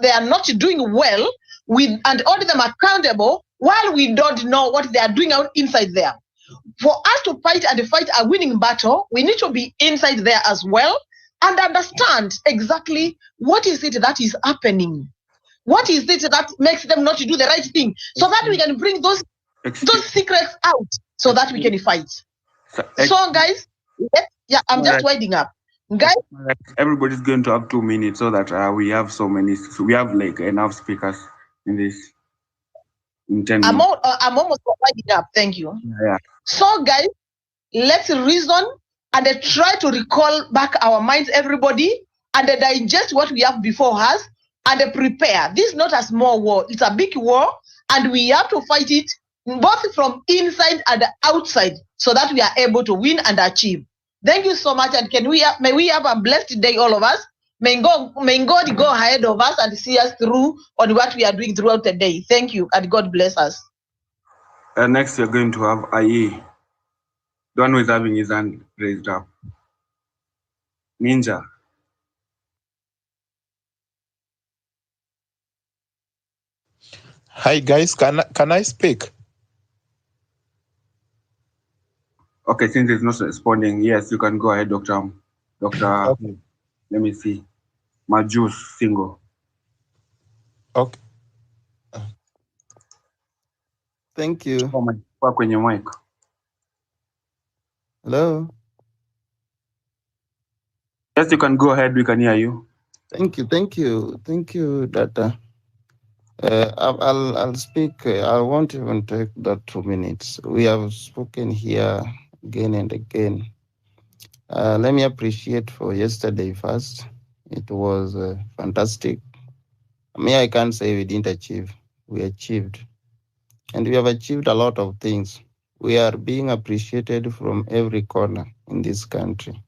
they are not doing well, and hold them accountable while we don't know what they are doing out inside there. For us to fight and fight a winning battle, we need to be inside there as well and understand exactly what is it that is happening. What is it that makes them not to do the right thing, so that we can bring those secrets out, so that we can fight. So, guys, I'm just winding up. Guys, everybody's going to have 2 minutes, so that we have we have like enough speakers in this. In 10 minutes. I'm almost winding up. Thank you. Yeah. So, guys, let's reason and try to recall back our minds, everybody, and digest what we have before us and prepare. This is not a small war, it's a big war, and we have to fight it both from inside and outside, so that we are able to win and achieve. Thank you so much, and may we have a blessed day, all of us. May God go ahead of us and see us through on what we are doing throughout the day. Thank you, and God bless us. Next, we're going to have IE. The one who is having his hand raised up. Ninja. Hi guys, can I speak? Okay, since it's not responding, yes, you can go ahead, Doctor. Okay. Let me see. Majus Single. Okay. Thank you. Kwenye mic. Hello. Yes, you can go ahead. We can hear you. Thank you, Data. I'll speak. I won't even take that 2 minutes. We have spoken here again and again. Let me appreciate for yesterday first. It was fantastic. I can't say we didn't achieve. We achieved. And we have achieved a lot of things. We are being appreciated from every corner in this country.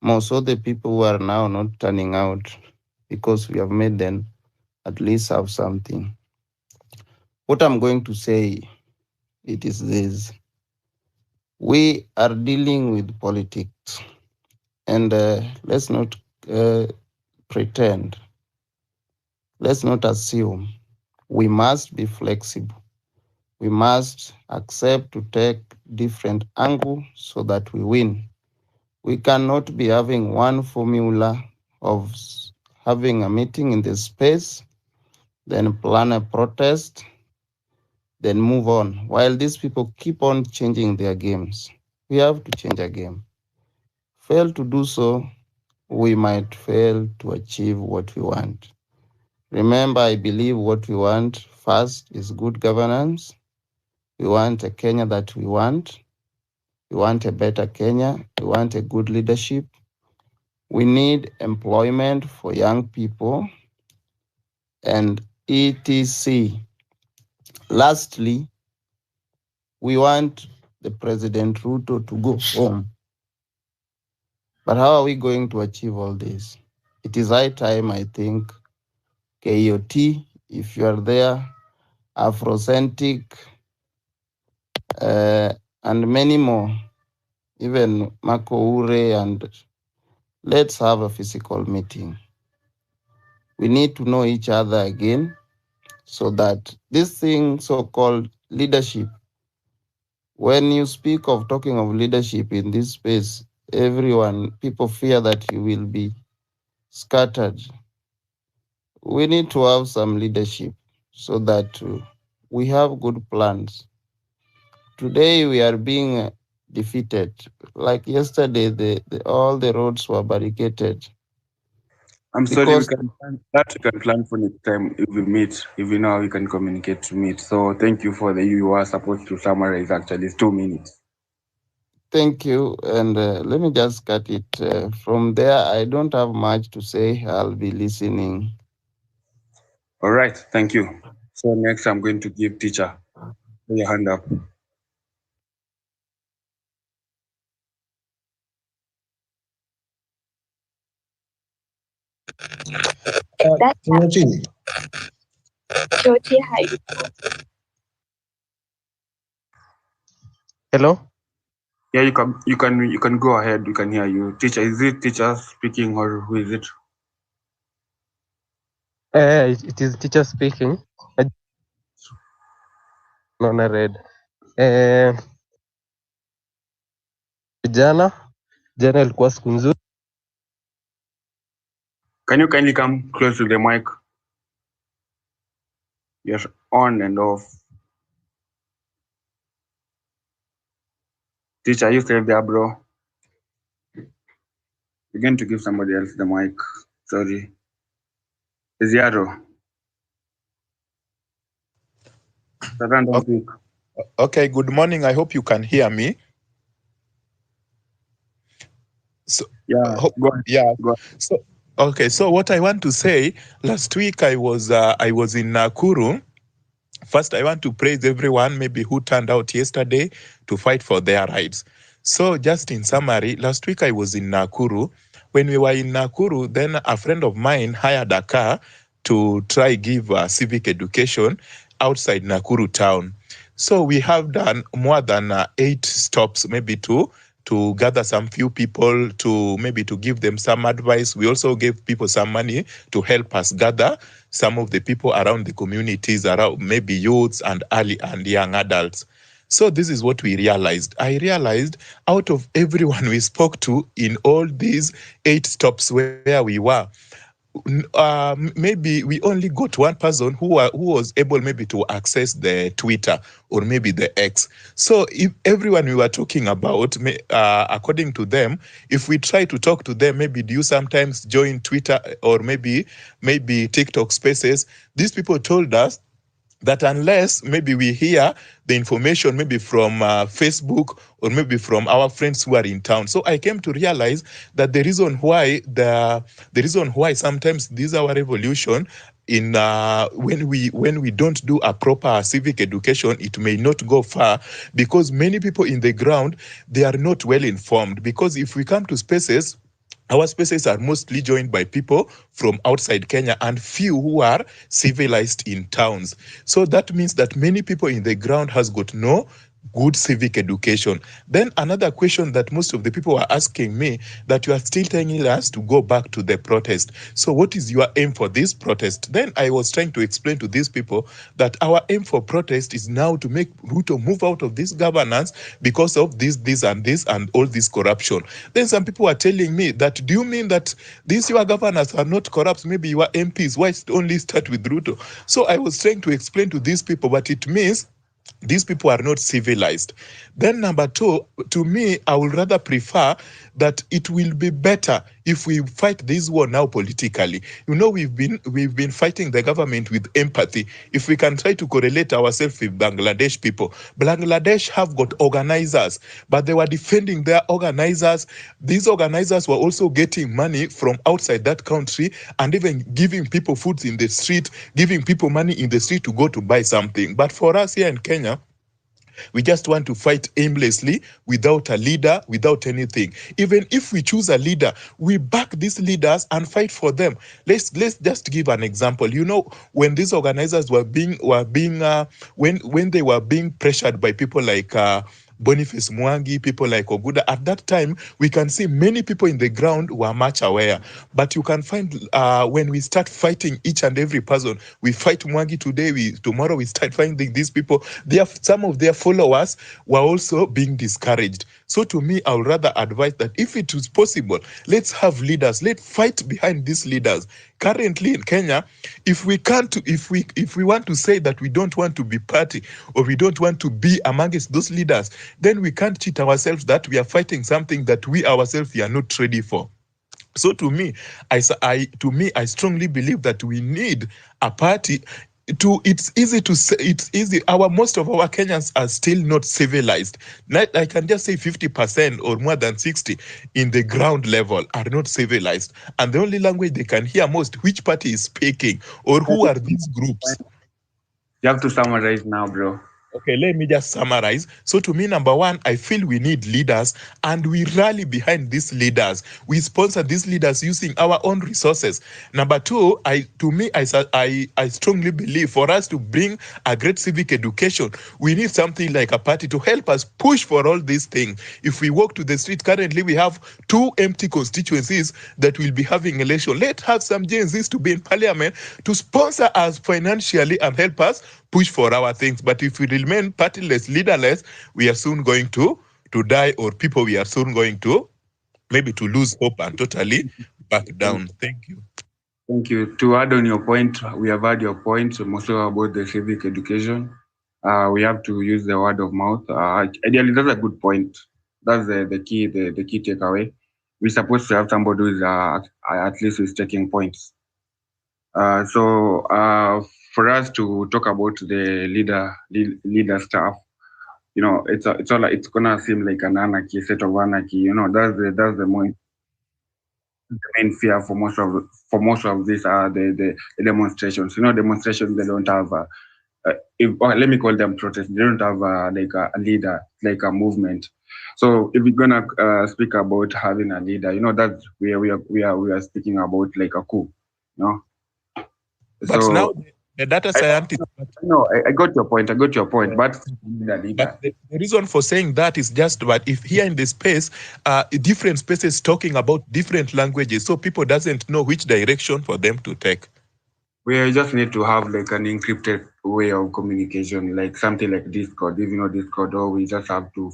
Most of the people who are now not turning out, because we have made them at least have something. What I'm going to say, it is this. We are dealing with politics, and let's not pretend. Let's not assume. We must be flexible. We must accept to take different angle so that we win. We cannot be having one formula of having a meeting in this space, then plan a protest, then move on. While these people keep on changing their games, we have to change our game. Fail to do so, we might fail to achieve what we want. Remember, I believe what we want first is good governance. We want a Kenya that we want. We want a better Kenya. We want a good leadership. We need employment for young people and etc. Lastly, we want the President Ruto to go home. But how are we going to achieve all this? It is high time, I think, KOT, if you are there, Afrocentric, and many more, even Marco Ure, and let's have a physical meeting. We need to know each other again so that this thing so-called leadership, when you speak of talking of leadership in this space, people fear that you will be scattered. We need to have some leadership so that we have good plans. Today we are being defeated. Like yesterday, all the roads were barricaded. I'm sorry, we can plan for next time if we meet. If you know, we can communicate to meet. So thank you for you are supposed to summarize. Actually, it's 2 minutes. Thank you, and let me just cut it from there. I don't have much to say. I'll be listening. All right, thank you. So next, I'm going to give teacher. Put your hand up. Hello. Yeah, you can go ahead. We can hear you. Teacher, is it teacher speaking or who is it? It is teacher speaking. Naona red. Jana ilikuwa siku nzuri. Can you kindly come close to the mic? Yes, on and off. Teacher, you still there, bro? You're going to give somebody else the mic. Sorry. Ziaro. Okay, good morning. I hope you can hear me. So yeah, go on. So okay, so what I want to say, last week I was in Nakuru. First, I want to praise everyone maybe who turned out yesterday to fight for their rights. So just in summary, last week I was in Nakuru. When we were in Nakuru, then a friend of mine hired a car to try give civic education outside Nakuru town. So we have done more than 8 stops, maybe to gather some few people, to maybe to give them some advice. We also gave people some money to help us gather some of the people around the communities, around maybe youths and early and young adults. So this is what we realized. I realized out of everyone we spoke to in all these 8 stops where we were, maybe we only got one person who was able maybe to access the Twitter or maybe the X. So if everyone we were talking about, according to them, if we try to talk to them, maybe do you sometimes join Twitter or maybe TikTok spaces, these people told us that unless maybe we hear the information maybe from Facebook or maybe from our friends who are in town. So I came to realize that the reason why sometimes this our revolution in when we don't do a proper civic education, it may not go far because many people in the ground, they are not well informed. Because if we come to spaces, our spaces are mostly joined by people from outside Kenya and few who are civilized in towns. So that means that many people in the ground has got no good civic education. Then another question that most of the people are asking me, that you are still telling us to go back to the protest. So what is your aim for this protest? Then I was trying to explain to these people that our aim for protest is now to make Ruto move out of this governance because of this and all this corruption. Then some people are telling me that, do you mean that these your governors are not corrupt? Maybe your MPs, why only start with Ruto? So I was trying to explain to these people, but it means these people are not civilized. Then number 2, to me, I would rather prefer that it will be better if we fight this war now politically. You know, we've been fighting the government with empathy. If we can try to correlate ourselves with Bangladesh people, Bangladesh have got organizers, but they were defending their organizers. These organizers were also getting money from outside that country and even giving people food in the street, giving people money in the street to go to buy something. But for us here in Kenya, we just want to fight aimlessly without a leader, without anything. Even if we choose a leader, we back these leaders and fight for them. Let's just give an example. You know, when these organizers when they were being pressured by people like Boniface Mwangi, people like Oguda, at that time, we can see many people in the ground were much aware. But you can find when we start fighting each and every person, we fight Mwangi today, tomorrow we start finding these people. Some of their followers were also being discouraged. So to me, I would rather advise that if it is possible, let's have leaders. Let's fight behind these leaders. Currently in Kenya, if we want to say that we don't want to be party or we don't want to be amongst those leaders, then we can't cheat ourselves that we are fighting something that we ourselves are not ready for. So to me, I strongly believe that we need a party. It's easy to say, it's easy. Most of our Kenyans are still not civilized. I can just say 50% or more than 60 in the ground level are not civilized. And the only language they can hear most, which party is speaking or who are these groups? You have to summarize now, bro. Okay, let me just summarize. So to me, number one, I feel we need leaders and we rally behind these leaders. We sponsor these leaders using our own resources. Number two, I strongly believe for us to bring a great civic education, we need something like a party to help us push for all these things. If we walk to the street, currently we have 2 empty constituencies that will be having election. Let's have some Gen Zs to be in parliament to sponsor us financially and help us push for our things. But if we remain partyless, leaderless, we are soon going to die, or people we are soon going to maybe to lose hope and totally back down. Thank you. Thank you. To add on your point, we have heard your point mostly about the civic education. We have to use the word of mouth. Ideally, that's a good point. That's the key takeaway. We're supposed to have somebody who's at least is taking points. So for us to talk about the leader stuff, it's gonna seem like an anarchy, set of anarchy. That's the main fear for most of these are the demonstrations. Demonstrations, they don't have let me call them protests. They don't have like a leader, like a movement. So if we're gonna speak about having a leader, that we are speaking about like a coup. But so now the data scientist. I got your point. But the reason for saying that is just that if here in the space, different spaces talking about different languages, so people doesn't know which direction for them to take. We just need to have like an encrypted way of communication, like something like Discord. If you know Discord, or we just have to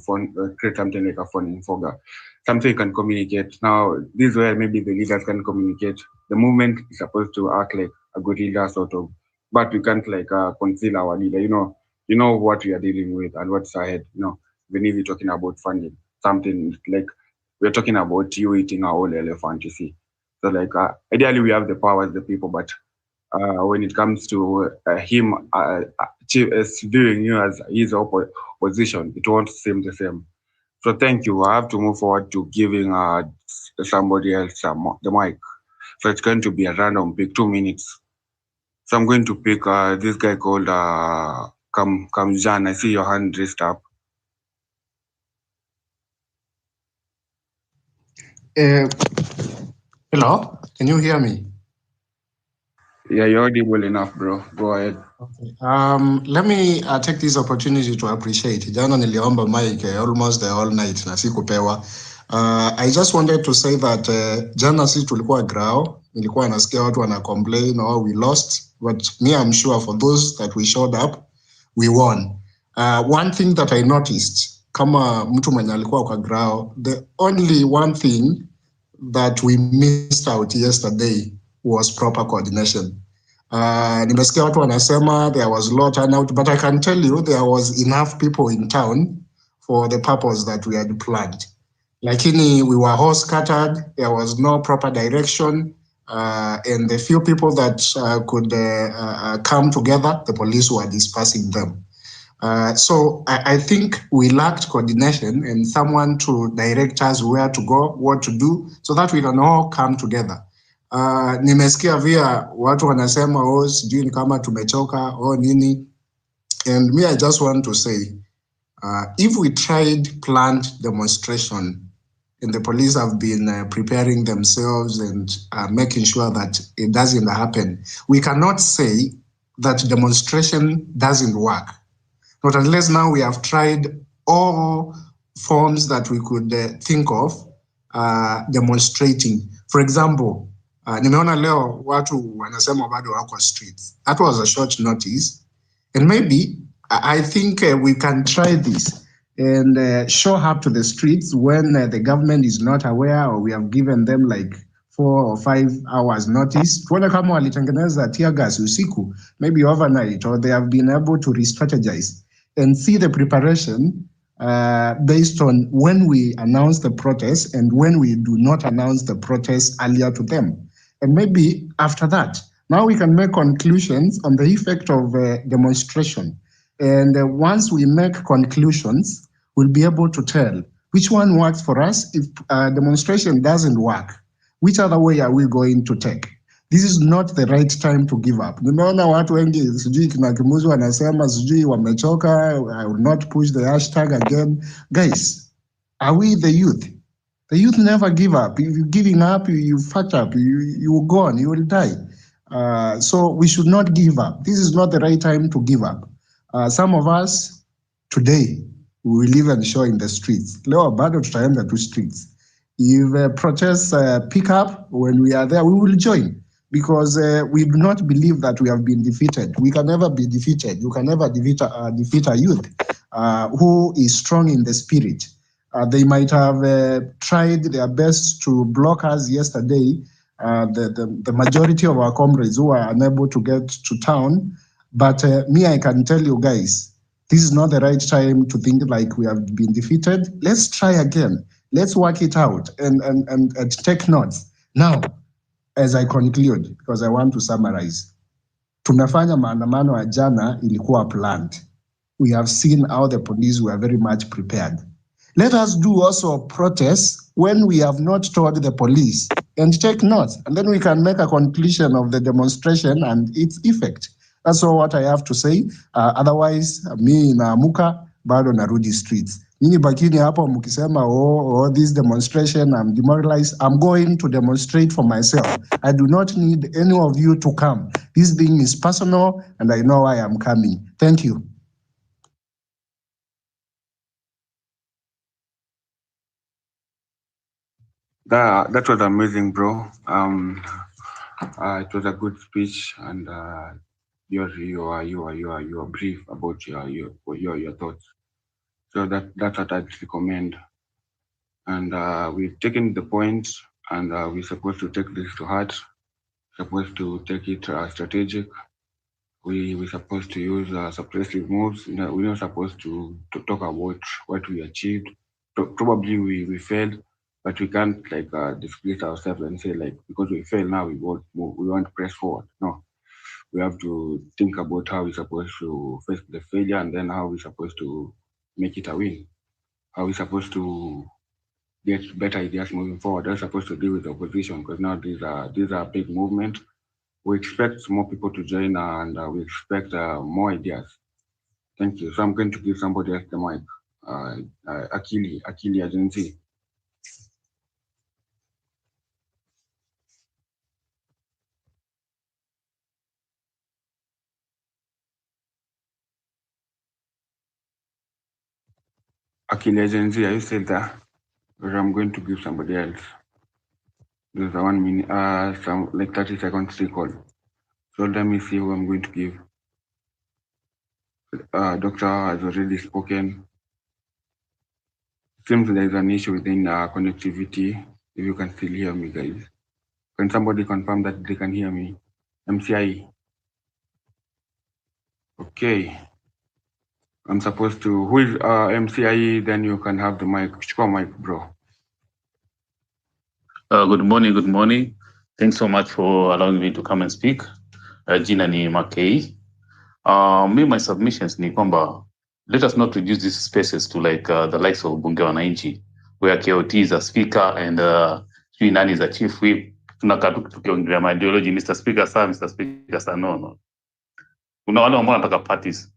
create something like a phone in Foga. Something you can communicate. Now, this is where maybe the leaders can communicate. The movement is supposed to act like a good leader, sort of, but we can't like conceal our leader. You know what we are dealing with and what's ahead. Even if we're talking about funding, something like we're talking about you eating a whole elephant. You see, so like ideally we have the power as the people, but when it comes to him viewing you as his opposition, it won't seem the same. So thank you. I have to move forward to giving somebody else the mic. So it's going to be a random pick, 2 minutes. So I'm going to pick this guy called Kamjan. I see your hand raised up. Hello, can you hear me? Yeah, you're audible enough, bro. Go ahead. Okay. Let me take this opportunity to appreciate. Jana niliomba mic almost the whole night na sikupewa. I just wanted to say that jana si tulikuwa grao, nilikuwa nasikia watu wana complain or we lost, but me I'm sure for those that we showed up, we won. One thing that I noticed, kama mtu mwenye alikuwa kwa grao, the only one thing that we missed out yesterday was proper coordination. Nimesikia watu wanasema there was low turnout, but I can tell you there was enough people in town for the purpose that we had planned. Lakini we were all scattered, there was no proper direction, and the few people that could come together, the police were dispersing them. So I think we lacked coordination and someone to direct us where to go, what to do, so that we can all come together. Nimesikia via watu wanasema sijui ni kama tumechoka nini, and me I just want to say if we tried planned demonstration and the police have been preparing themselves and making sure that it doesn't happen, we cannot say that demonstration doesn't work. Not unless now we have tried all forms that we could think of demonstrating. For example, nimeona leo watu wanasema bado wako streets. That was a short notice. And maybe I think we can try this and show up to the streets when the government is not aware, or we have given them like 4 or 5 hours notice. Tuone kama walitengeneza tear gas usiku, maybe overnight, or they have been able to re-strategize and see the preparation based on when we announce the protest and when we do not announce the protest earlier to them. And maybe after that, now we can make conclusions on the effect of demonstration. And once we make conclusions, we'll be able to tell which one works for us. If demonstration doesn't work, which other way are we going to take? This is not the right time to give up. Nimeona watu wengi sijui kina Kimuzu wanasema sijui wamechoka, I will not push the hashtag again. Guys, are we the youth? The youth never give up. If you're giving up, you fuck up, you will go on, you will die. So we should not give up. This is not the right time to give up. Some of us today, we will even show in the streets. Leo bado tutaenda to streets. If protests pick up, when we are there, we will join because we do not believe that we have been defeated. We can never be defeated. You can never defeat a youth who is strong in the spirit. They might have tried their best to block us yesterday, the majority of our comrades who are unable to get to town. But me, I can tell you guys, this is not the right time to think like we have been defeated. Let's try again. Let's work it out and take notes. Now, as I conclude, because I want to summarize, tumefanya maandamano ya jana ilikuwa planned. We have seen how the police were very much prepared. Let us do also protests when we have not told the police and take notes, and then we can make a conclusion of the demonstration and its effect. That's all what I have to say. Otherwise, mi naamuka bado narudi streets. Nyinyi bakini hapo mkisema this demonstration, I'm demoralized. I'm going to demonstrate for myself. I do not need any of you to come. This thing is personal and I know why I'm coming. Thank you. That was amazing, bro. It was a good speech, and you are brief about your thoughts. So that's what I'd recommend. And we've taken the point, and we're supposed to take this to heart. Supposed to take it strategic. We're supposed to use suppressive moves. We're not supposed to talk about what we achieved. Probably we failed, but we can't like disgrace ourselves and say like because we failed now we won't move, we want to press forward. No, we have to think about how we're supposed to face the failure and then how we're supposed to make it a win. How we're supposed to get better ideas moving forward. We're supposed to deal with the opposition because now these are big movement. We expect more people to join and we expect more ideas. Thank you. So I'm going to give somebody else the mic. Akili Agency. Akili Agency, are you still there? Or I'm going to give somebody else. There's a 1 minute, some like 30 seconds recall. So let me see who I'm going to give. Doctor has already spoken. Seems there's an issue within connectivity. If you can still hear me, guys. Can somebody confirm that they can hear me? MCI. Okay. I'm supposed to, who is MCI? Then you can have the mic. Chukua mic, bro. Good morning. Thanks so much for allowing me to come and speak. Jina ni Makei. My submissions ni kwamba let us not reduce these spaces to like the likes of Bunge Wananchi, where KOT is a speaker and sijui nani is a chief whip. Tunakaa tukiongelea my ideology, Mr. Speaker sir, no. Kuna wale ambao wanataka parties.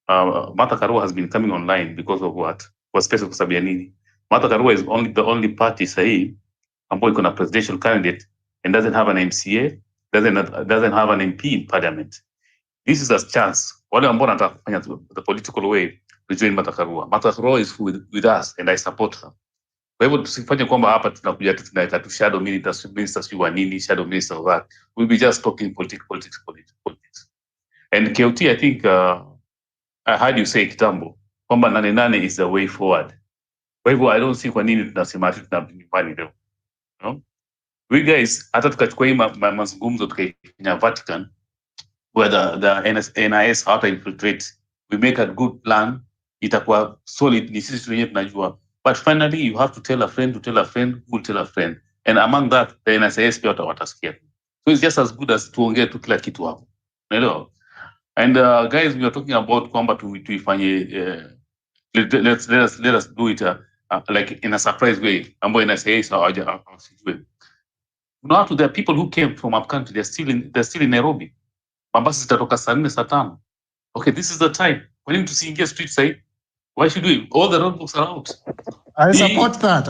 Martha Karua has been coming online because of what? For space kwa sababu ya nini? Martha Karua is the only party sahi ambayo iko na presidential candidate and doesn't have an MCA, doesn't have an MP in parliament. This is a chance. Wale ambao wanataka kufanya the political way to join Martha Karua. Martha Karua is with us and I support her. Kwa hivyo tusifanye kwamba hapa tunakuja tunaita tu shadow ministers wa nini, shadow minister of that. We'll be just talking politics. And KOT, I think I heard you say kitambo kwamba Nane Nane is the way forward. Kwa hivyo I don't see kwa nini tunasema ati tunapani leo. No? We guys hata tukachukua hii mazungumzo tukaifanya Vatican where the NIS hata infiltrate, we make a good plan, itakuwa solid, ni sisi wenyewe tunajua, but finally you have to tell a friend who will tell a friend, and among that the NIS pia watasikia. So it's just as good as tuongee tu kila kitu hapo, unaelewa? And guys, we are talking about kwamba tuifanye let us do it like in a surprise way ambayo NIS hawajui. Now, there are people who came from up country. They're still in Nairobi. Mabasi zitatoka saa 4 saa 5. Okay, this is the time. We need to see in street side. Why should we? All the roadblocks are out. I support that.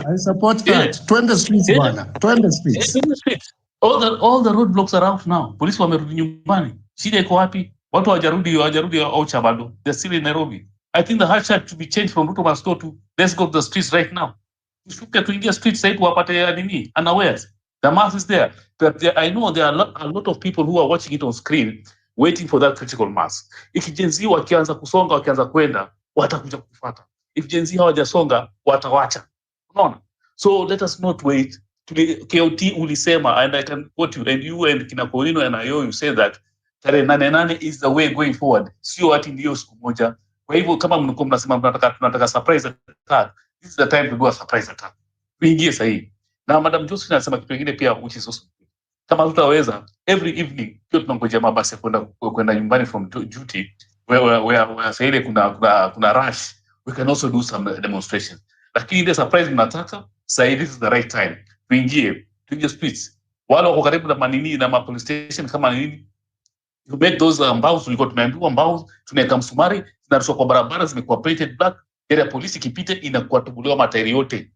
Yeah. 20 streets, bwana. 20 streets. All the roadblocks are out now. Polisi wamerudi nyumbani. Shida iko wapi? Watu hawajarudi Ocha bado. They're still in Nairobi. I think the hashtag to be changed from Ruto must go to let's go to the streets right now. Tushuke tuingia street side wapate nini? Unawares. The mass is there. But I know there are a lot of people who are watching it on screen waiting for that critical mass. If Gen Z wakianza kusonga wakianza kwenda watakuja kufuata. If Gen Z hawajasonga watawacha. Unaona? So let us not wait. KOT ulisema, and I can quote you, and you and kina Paulino and Ayo, you say that tarehe 8 is the way going forward. Sio ati ndio siku moja. Kwa hivyo kama mnakuwa mnasema tunataka surprise attack, this is the time to do a surprise attack. Tuingie sahihi. Na Madam Josephine anasema kitu kingine pia which is also kama tutaweza every evening kio tunangojea mabasi kwenda nyumbani from duty where saile kuna rush, we can also do some demonstration. Lakini ile surprise mnataka say this is the right time. Tuingie streets. Wale wako karibu na manini na police station kama nini, you make those mbao tulikuwa tumeambiwa mbao tunaweka msumari zinarushwa kwa barabara zimekuwa painted black, ile polisi kipite inakuwa tubuliwa matairi yote.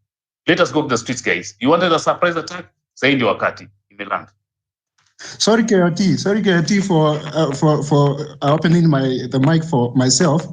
Let us go to the streets, guys. You wanted a surprise attack? Say ndio wakati imeland. Sorry KOT for opening the mic for myself.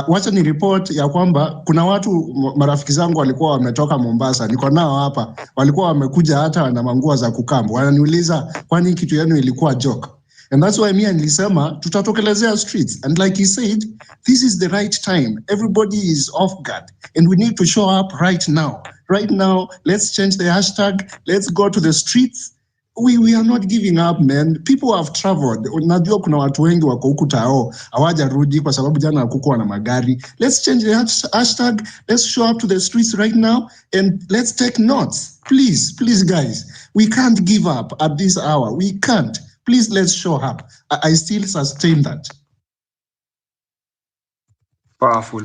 Wacha ni report ya kwamba kuna watu marafiki zangu walikuwa wametoka Mombasa, niko nao hapa, walikuwa wamekuja hata na manguo za kukambo. Wananiuliza kwani kitu yenu ilikuwa joke? And that's why me nilisema tutatokelezea streets. And like he said, this is the right time. Everybody is off guard and we need to show up right now. Right now, let's change the hashtag. Let's go to the streets. We are not giving up, man. People have traveled. Najua kuna watu wengi wako huku Tao hawajarudi kwa sababu jana hakukuwa na magari. Let's change the hashtag. Let's show up to the streets right now and let's take notes. Please guys. We can't give up at this hour. We can't. Please, let's show up. I still sustain that. Powerful.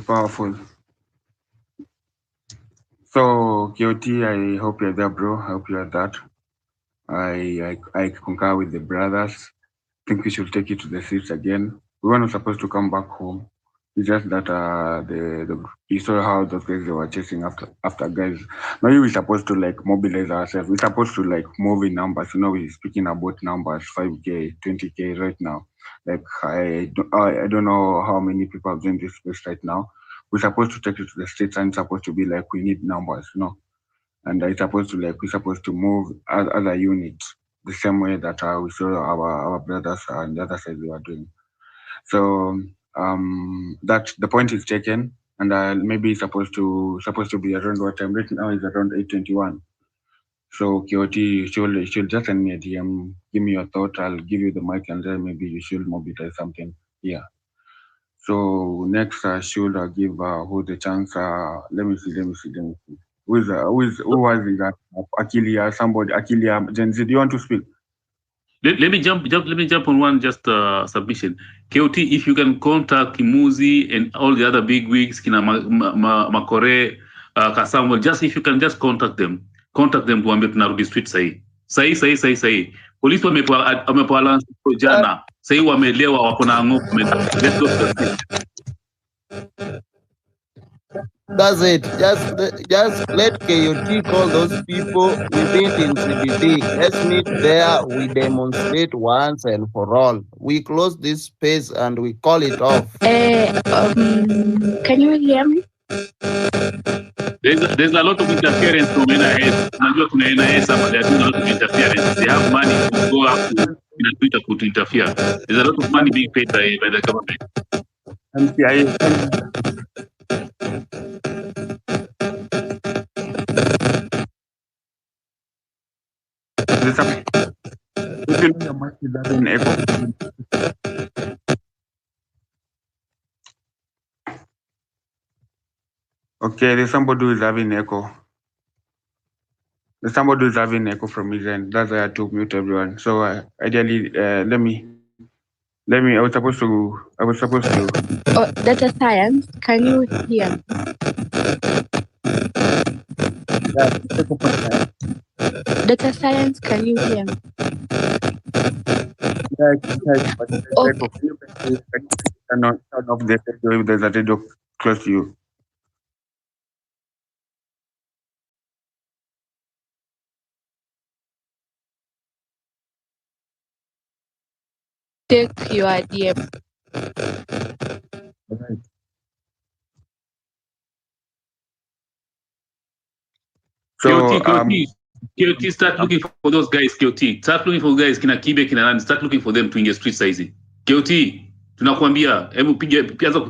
So, KOT, I hope you're there, bro. I hope you're that. I concur with the brothers. I think we should take it to the streets again. We were not supposed to come back home. It's just that you saw how those guys they were chasing after guys. Now we're supposed to like mobilize ourselves. We're supposed to like move in numbers. You know, we're speaking about numbers, 5K, 20K right now. Like I don't know how many people have joined this space right now. We're supposed to take it to the streets and it's supposed to be like we need numbers, you know. And it's supposed to like we're supposed to move as a unit the same way that we saw our brothers on the other side they were doing. So that the point is taken, and maybe it's supposed to be around what time right now is around 8:21. So KOT, you should just send me a DM, give me your thought, I'll give you the mic, and then maybe you should mobilize something. Yeah. So next should I give who the chance? Let me see. Who was it? Akilia, somebody. Akilia, Gen Z, do you want to speak? Let me jump on one submission. KOT, if you can contact Kimuzi and all the other big wigs, Kina Makore, Kasambo, just if you can just contact them tuambie tunarudi street sahi. Polisi wamepewa lance jana. Sahi wamelewa wako na ng'ombe. Let's go to the street. That's it. Just let KOT call those people we meet in CBD. Let's meet there. We demonstrate once and for all. We close this space and we call it off. Can you hear me? There's a lot of interference from NIS. Najua kuna NIS but there's a lot of interference. They have money to go up to Twitter to interfere. There's a lot of money being paid by the government. Okay, there's somebody who is having echo. There's somebody who is having echo from his end. That's why I had to mute everyone. So ideally, let me. I was supposed to. Oh, data science. Can you hear me? Data science, can you hear me? Yeah, I can type, but Okay. can you turn off the radio if there's a radio close to you? Take your DM. Alright. So KOT, start looking for those guys. KOT, start looking for guys kina Kibe kina nani, start looking for them to inge street size. KOT, tunakwambia hebu piga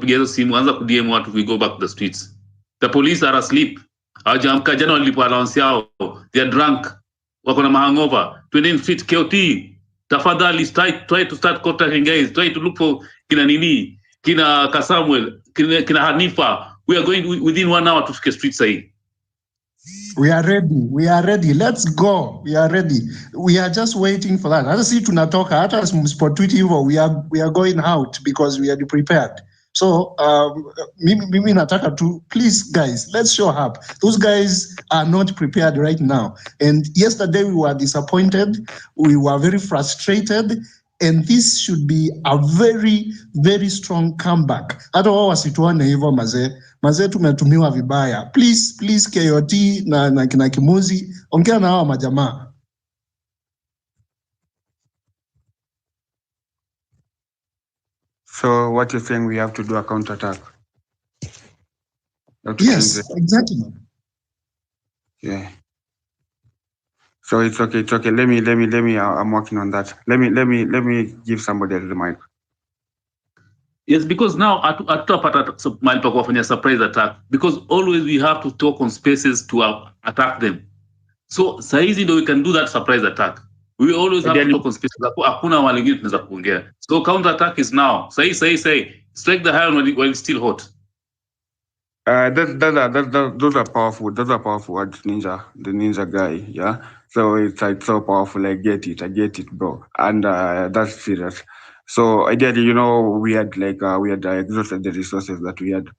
hizo simu, anza ku DM watu, we go back to the streets. The police are asleep. Hawajaamka, jana walipwa allowance yao. They are drunk. Wako na hangover. Twende street. KOT, tafadhali try to start contacting guys. Try to look for kina nini, kina Kasamuel, kina Hanifa. We are going within 1 hour to the street side. We are ready. We are ready. Let's go. We are ready. We are just waiting for that. Hata si tunatoka, hata msipotweet hivyo, we are going out because we are prepared. So mimi nataka to, please guys, let's show up. Those guys are not prepared right now. And yesterday we were disappointed. We were very frustrated. And this should be a very, very strong comeback. Hata wao wasituone hivyo mazee tumetumiwa vibaya. Please KOT na kina Kimuzi, ongea na hawa majamaa. So what you're saying, we have to do a counterattack? Yes, exactly. Yeah. So it's okay. Let me. I'm working on that. Let me give somebody else the mic. Yes, because now hatutapata mahali pa kuwafanya surprise attack, because always we have to talk on spaces to attack them. So saizi ndio we can do that surprise attack. We always have to talk on spaces. Hakuna wale wengine tunaweza kuongea. So counter attack is now. Say strike the iron while it's still hot. Those are powerful. Those are powerful words, Ninja, the Ninja guy. Yeah. So it's so powerful. I get it, bro. And that's serious. So ideally, we had exhausted the resources that we had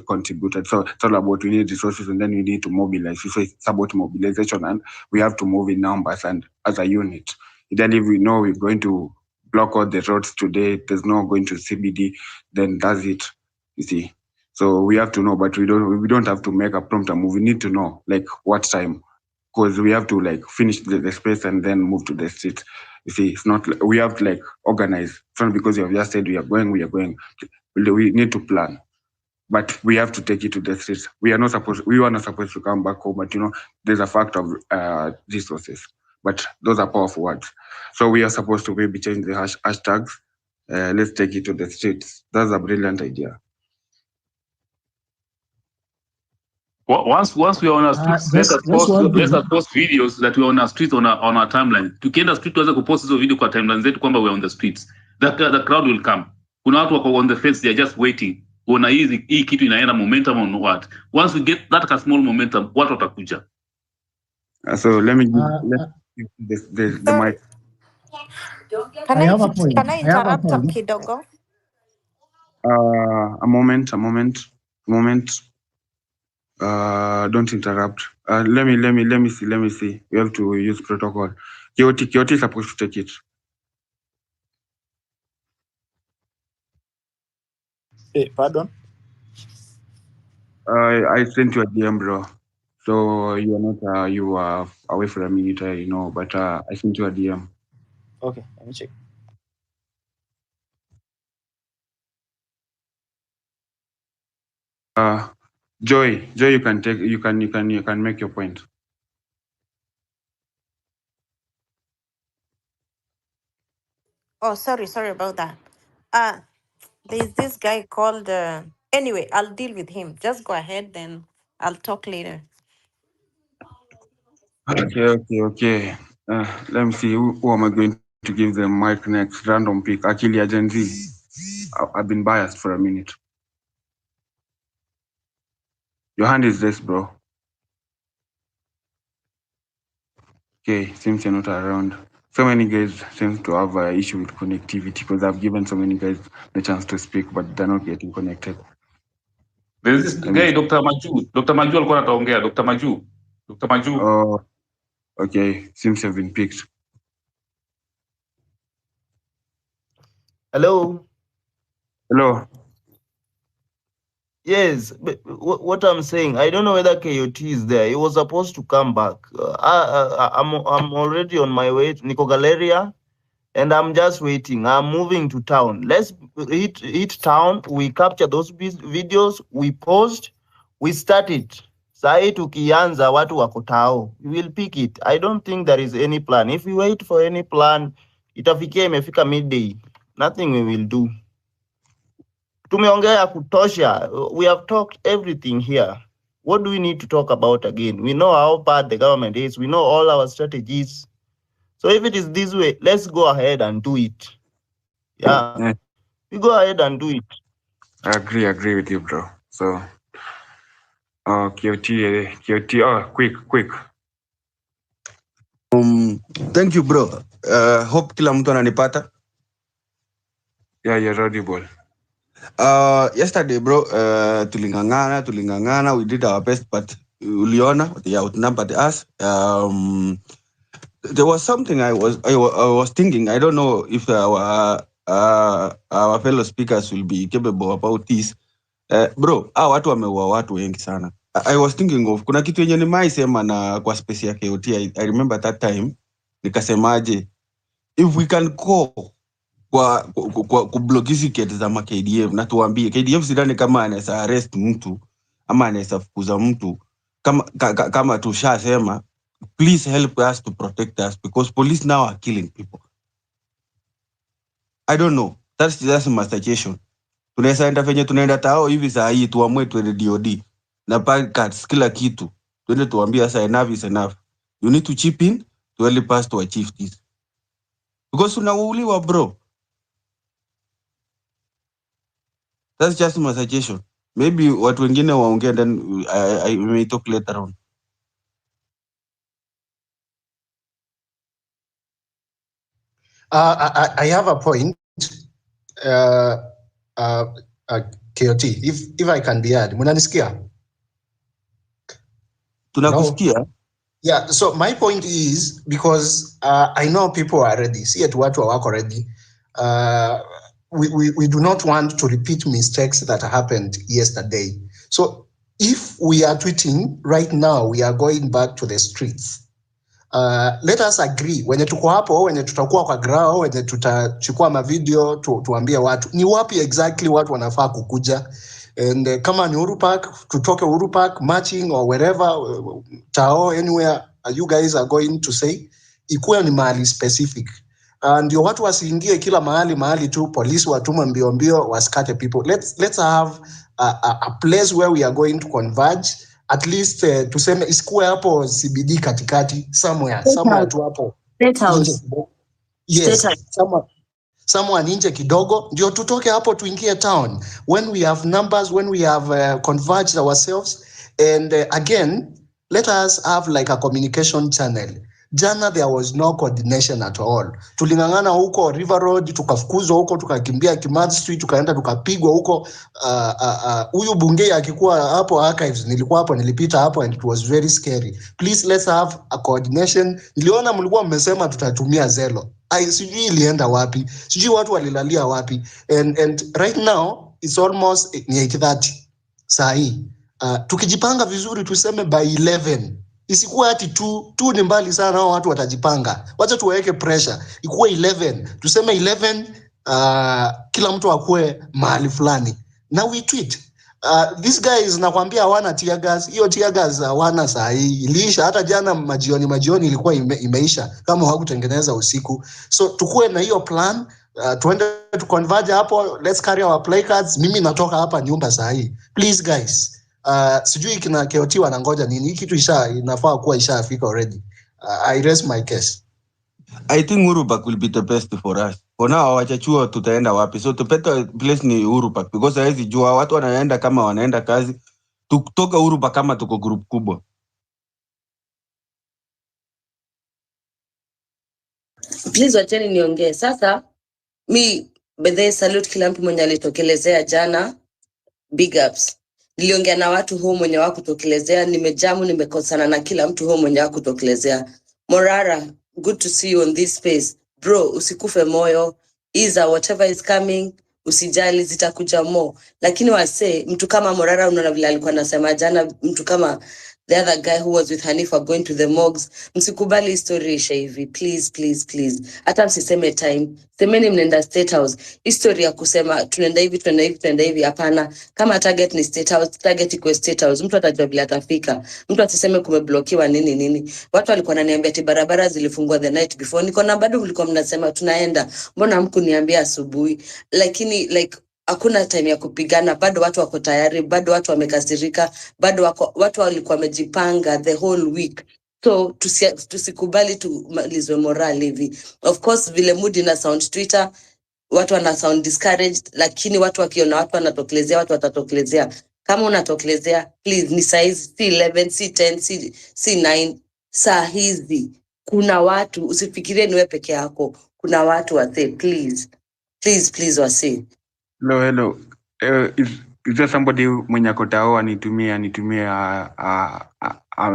contributed. So it's all about, we need resources and then we need to mobilize. So it's about mobilization, and we have to move in numbers and as a unit. Ideally, we know we're going to block all the roads today. There's no going to CBD. Then that's it. You see. So we have to know, but we don't have to make a prompt move. We need to know what time, because we have to finish the space and then move to the street. You see, it's not we have to organize. It's not because you have just said we are going. We need to plan, but we have to take it to the streets. We were not supposed to come back home, but there's a fact of resources. But those are powerful words. So we are supposed to maybe change the hashtags. Let's take it to the streets. That's a brilliant idea. Once we are on our streets, let us post videos that we are on our streets on our timeline. Tukienda street tuanze kupost hizo video kwa timeline zetu kwamba we are on the streets. The crowd will come. Kuna watu wako on the fence, they are just waiting. Kuna hii kitu inaenda momentum on what. Once we get that small momentum, watu watakuja. So let me give the mic. Can I interrupt kidogo? A moment. Don't interrupt. Let me see. We have to use protocol. Kioti is supposed to take it. Hey, pardon? I sent you a DM, bro. So you are not you are away for a minute, but I sent you a DM. Okay, let me check. Joy, you can make your point. Oh, sorry about that. There's this guy called anyway, I'll deal with him. Just go ahead, then I'll talk later. Okay. Let me see who am I going to give the mic next. Random pick. Actually, Gen Z. I've been biased for a minute. Your hand is this, bro. Okay, seems you're not around. So many guys seem to have an issue with connectivity, because I've given so many guys the chance to speak, but they're not getting connected. There's this guy, Dr. Maju. Dr. Maju alikuwa ataongea. Dr. Maju. Okay, seems to have been picked. Hello. Hello. Yes, but what I'm saying, I don't know whether KOT is there. He was supposed to come back. I'm already on my way to Nico Galleria, and I'm just waiting. I'm moving to town. Let's hit town. We capture those videos. We post. We start it. Sai tukianza watu wako tao. We will pick it. I don't think there is any plan. If we wait for any plan, itafikia imefika midday. Nothing we will do. Tumeongea kutosha. We have talked everything here. What do we need to talk about again? We know how bad the government is. We know all our strategies. So if it is this way, let's go ahead and do it. Yeah. We go ahead and do it. I agree with you, bro. So, QT, quick. Thank you, bro. Hope kila mtu ananipata. Yeah, you're audible. Yesterday, bro, tulingangana, we did our best, but uliona, they outnumbered us. There was something I was thinking. I don't know if our fellow speakers will be capable about this. Bro, watu wameua watu wengi sana. I was thinking of kuna kitu yenye nimeisema na kwa space ya KOT. I remember that time nikasemaje, if we can call kwa kublock hizi kete za KDF na tuambie KDF sidhani kama anaweza arrest mtu ama anaweza fukuza mtu kama tushasema, please help us to protect us because police now are killing people. I don't know, that's my suggestion. Tunaweza enda venye tunaenda tao hivi saa hii tuamue tuende DOD na pancards kila kitu, tuende tuambie sasa enough is enough, you need to chip in to help us to achieve this because unauliwa, bro. That's just my suggestion. Maybe watu wengine waongea, then I may talk later on. I have a point. KOT, if I can be heard. Munanisikia? Tunakusikia. No? Yeah, so my point is, because I know people are ready. See at what work already. We do not want to repeat mistakes that happened yesterday. So if we are tweeting right now, we are going back to the streets. Let us agree wenye tuko hapo, wenye tutakuwa kwa ground, wenye tutachukua mavideo tuambie watu ni wapi exactly watu wanafaa kukuja, and kama ni Uhuru Park tutoke Uhuru Park marching or wherever, tao anywhere you guys are going to say, ikuwe ni mahali specific, ndio watu wasiingie kila mahali tu polisi watuma mbio waskate people. Let's have a place where we are going to converge. At least tuseme isikuwe hapo CBD katikati, somewhere tu hapo State House. Yes, somewhere nje kidogo ndio tutoke hapo tuingie town when we have numbers, when we have converged ourselves, and again let us have like a communication channel. Jana there was no coordination at all. Tulingangana huko River Road, tukafukuzwa huko, tukakimbia Kimathi Street, tukaenda tukapigwa huko. Huyu Bungei akikuwa hapo archives, nilikuwa hapo, nilipita hapo, and it was very scary. Please let's have a coordination. Niliona mlikuwa mmesema tutatumia Zelo. Sijui ilienda wapi, sijui watu walilalia wapi, and right now it's almost 8:30 saa hii. Tukijipanga vizuri tuseme by 11, isikuwa ati tu ni mbali sana, hao watu watajipanga. Wacha tuweke pressure, ikuwe 11, tuseme 11, kila mtu akue mahali fulani na we tweet. These guys nakwambia hawana tear gas. Hiyo tear gas hawana saa hii, iliisha. Hata jana majioni ilikuwa imeisha kama hawakutengeneza usiku. So tukue na hiyo plan, tuende to converge hapo, let's carry our placards. Mimi natoka hapa nyumba saa hii, please guys. Sijui kina KOT wanangoja nini, kitu inafaa kuwa ishafika already. I raise my case. I think Uhuru Park will be the best for us. For now wachachua tutaenda wapi, so the better place ni Uhuru Park because hawezi jua watu wanaenda kama wanaenda kazi, tutoka Uhuru Park kama tuko group kubwa. Please wacheni niongee sasa. Mi bedhe salute kila mtu mwenye alitokelezea jana, big ups. Niliongea na watu huo mwenye wakutokelezea, nimejamu, nimekosana na kila mtu huo mwenye wakutokelezea. Morara, good to see you on this space. Bro, usikufe moyo. Iza, whatever is coming, usijali zitakuja more. Lakini wase, mtu kama Morara unaona vile alikuwa anasema jana, mtu kama the other guy who was with Hanifa going to the morgues, msikubali history ishe hivi. Please, please, please. Hata msiseme time. Semeni mnenda State House. History ya kusema tunaenda hivi, tunaenda hivi, tunaenda hivi, hapana. Kama target ni State House, target iko State House. Mtu atajua bila atafika. Mtu asiseme kumeblokiwa nini. Watu walikuwa wananiambia ati barabara zilifungwa the night before. Niko na bado mlikuwa mnasema tunaenda. Mbona hamkuniambia asubuhi? Lakini like hakuna time ya kupigana, bado watu wako tayari, bado watu wamekasirika, bado watu walikuwa wamejipanga the whole week. So tusikubali tumalizwe morale hivi. Of course vile mood ina sound Twitter, watu wana sound discouraged, lakini watu wakiona watu wanatokelezea, watu watatokelezea. Kama unatokelezea, please ni size C11, C10, C9, saa hizi. Kuna watu, usifikirie niwe peke yako. Kuna watu wase, please. Please wase. Hello. Is there somebody mwenye akotao anitumie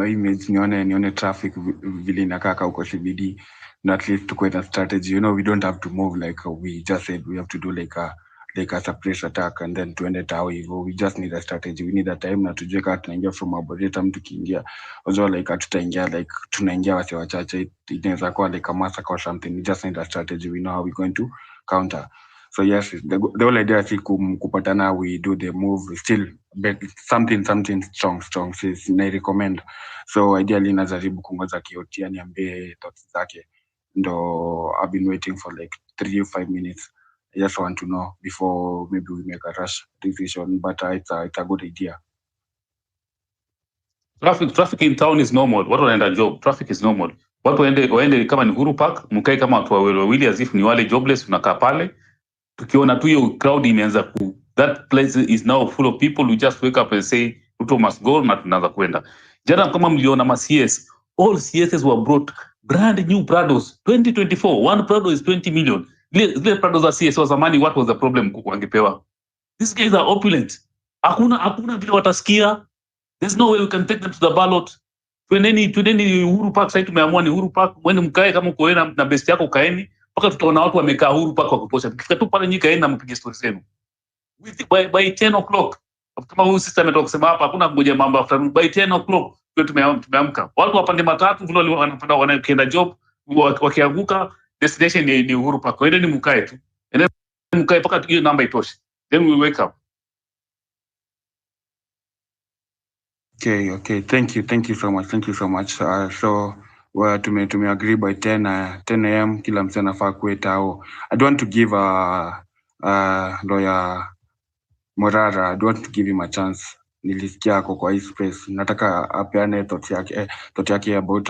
image nione traffic vile inakaa huko CBD, na at least tuko na strategy. We don't have to move like we just said. We have to do like a suppress attack and then tuende tao hivyo. We just need a strategy. We need a time na tujue kama tunaingia from arboretum tukiingia. Also like tutaingia like tunaingia wase wachache. Inaweza kuwa like a massacre or something. We just need a strategy. We know how we're going to counter. So yes, the whole idea is kupatana, we do the move still, but something strong says I recommend. So ideally najaribu kungoza Kiotia niambie thoughts zake. Ndo I've been waiting for like 3 or 5 minutes. I just want to know before maybe we make a rush decision, but it's a good idea. Traffic in town is normal. Watu wanaenda job, traffic is normal. Watu waende kama ni Uhuru Park, mkae kama watu wawili as if ni wale jobless, unakaa pale. Tukiona tu hiyo crowd imeanza that place is now full of people, we just wake up and say Ruto must go, na tunaanza kwenda. Jana kama mliona ma CS, all CSs were brought brand new Prados 2024. One Prado is 20 million. Zile Prados za CS wa zamani, what was the problem wangepewa? These guys are opulent. Hakuna vile watasikia. There's no way we can take them to the ballot. Twendeni Uhuru Park, sasa tumeamua ni Uhuru Park, mwende mkae kama uko na best yako kaeni. Paka tutaona watu wamekaa Uhuru Park wakutosha. Tukifika tu pale nyika enda mpige stories zenu. By 10 o'clock. Kama huyu sister ametoka kusema hapa hakuna ngoja mambo after by 10 o'clock tumeamka. Watu wapande matatu vile wanapanda wanaenda job, wakianguka destination ni Uhuru Park. Endeni mkae tu. Endeni mkae paka hiyo namba itoshe. Then we wake up. Okay. Thank you so much. So tume agree by 10 a.m. kila mtu anafaa kueta au I don't want to give lawyer Morara, I don't want to give him a chance. Nilisikia ako kwa hii space. Nataka apeane thought yake about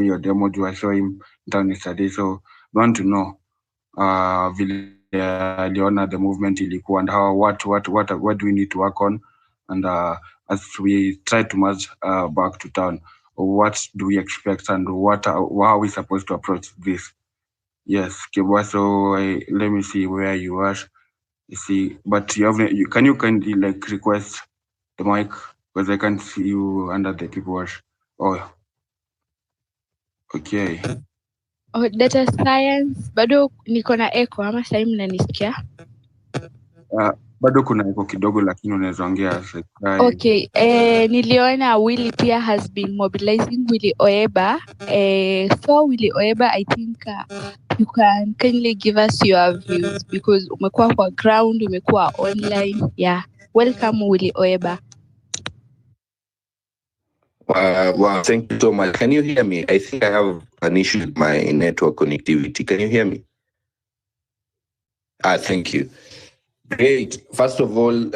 hiyo demo do I show him down yesterday. So I want to know vile aliona the movement ilikuwa and how what do we need to work on, and as we try to march back to town, what do we expect and how are we supposed to approach this? Yes, Kibwa, so let me see where you are. You see, but can you kindly like request the mic because I can't see you under the people. Oh, okay. Oh, data science bado niko na echo ama sasa mnanisikia? Bado kuna echo kidogo lakini unaweza ongea. Okay, niliona Willy pia has been mobilizing Willy Oeba. So Willy Oeba, I think you can kindly give us your views because umekuwa kwa ground, umekuwa online. Yeah, welcome Willy Oeba. Wow, thank you so much. Can you hear me? I think I have an issue with my network connectivity. Can you hear me? Thank you. Great. First of all,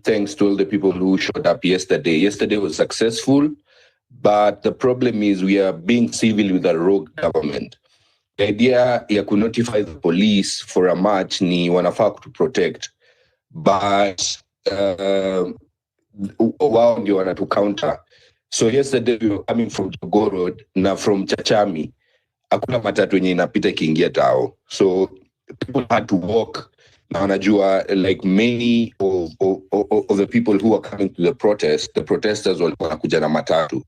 thanks to all the people who showed up yesterday. Yesterday was successful, but the problem is we are being civil with a rogue government. The idea ya notify the police for a march ni wanafaa to protect, but wao ndio wana to counter. So yesterday we were coming from Jogoo Road na from Chachami. Hakuna matatu yenye inapita kiingia tao. So people had to walk. Na wanajua like many of the people who are coming to the protest, the protesters walikuwa wanakuja na matatu.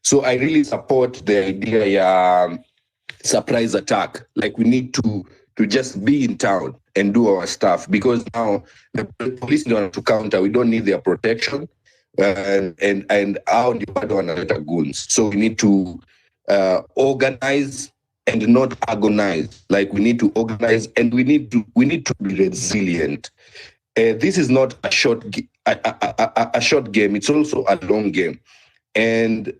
So I really support the idea surprise attack. Like we need to just be in town and do our stuff, because now the police don't want to counter. We don't need their protection, and our department are goons. So we need to organize and not agonize. Like we need to organize, and we need to be resilient. This is not a short game. It's also a long game, and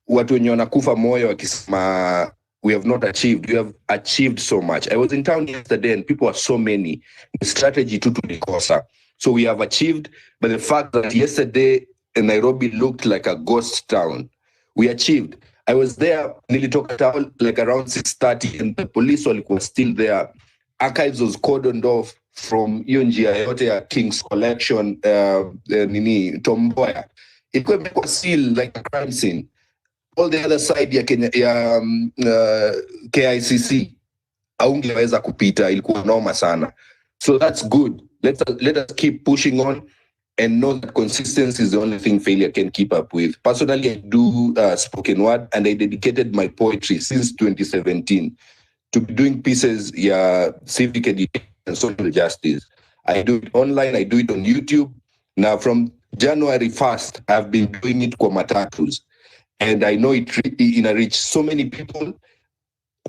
watu wenye wanakufa moyo wakisema we have not achieved. We have achieved so much. I was in town yesterday and people are so many. The strategy to tulikosa. So we have achieved, but the fact that yesterday Nairobi looked like a ghost town, we achieved. I was there, nilitoka town like around 6:30 and the police were still there. Archives was cordoned off from hiyo njia yote ya King's Collection, Tomboya. Ilikuwa imekuwa seal like a crime scene. All the other side ya Kenya, ya KICC haungeweza kupita, ilikuwa noma sana. So that's good. Let us keep pushing on and know that consistency is the only thing failure can keep up with. Personally, I do spoken word, and I dedicated my poetry since 2017 to be doing pieces, civic education and social justice. I do it online, I do it on YouTube. Now from January 1st, I've been doing it kwa matatus. And I know it reach so many people.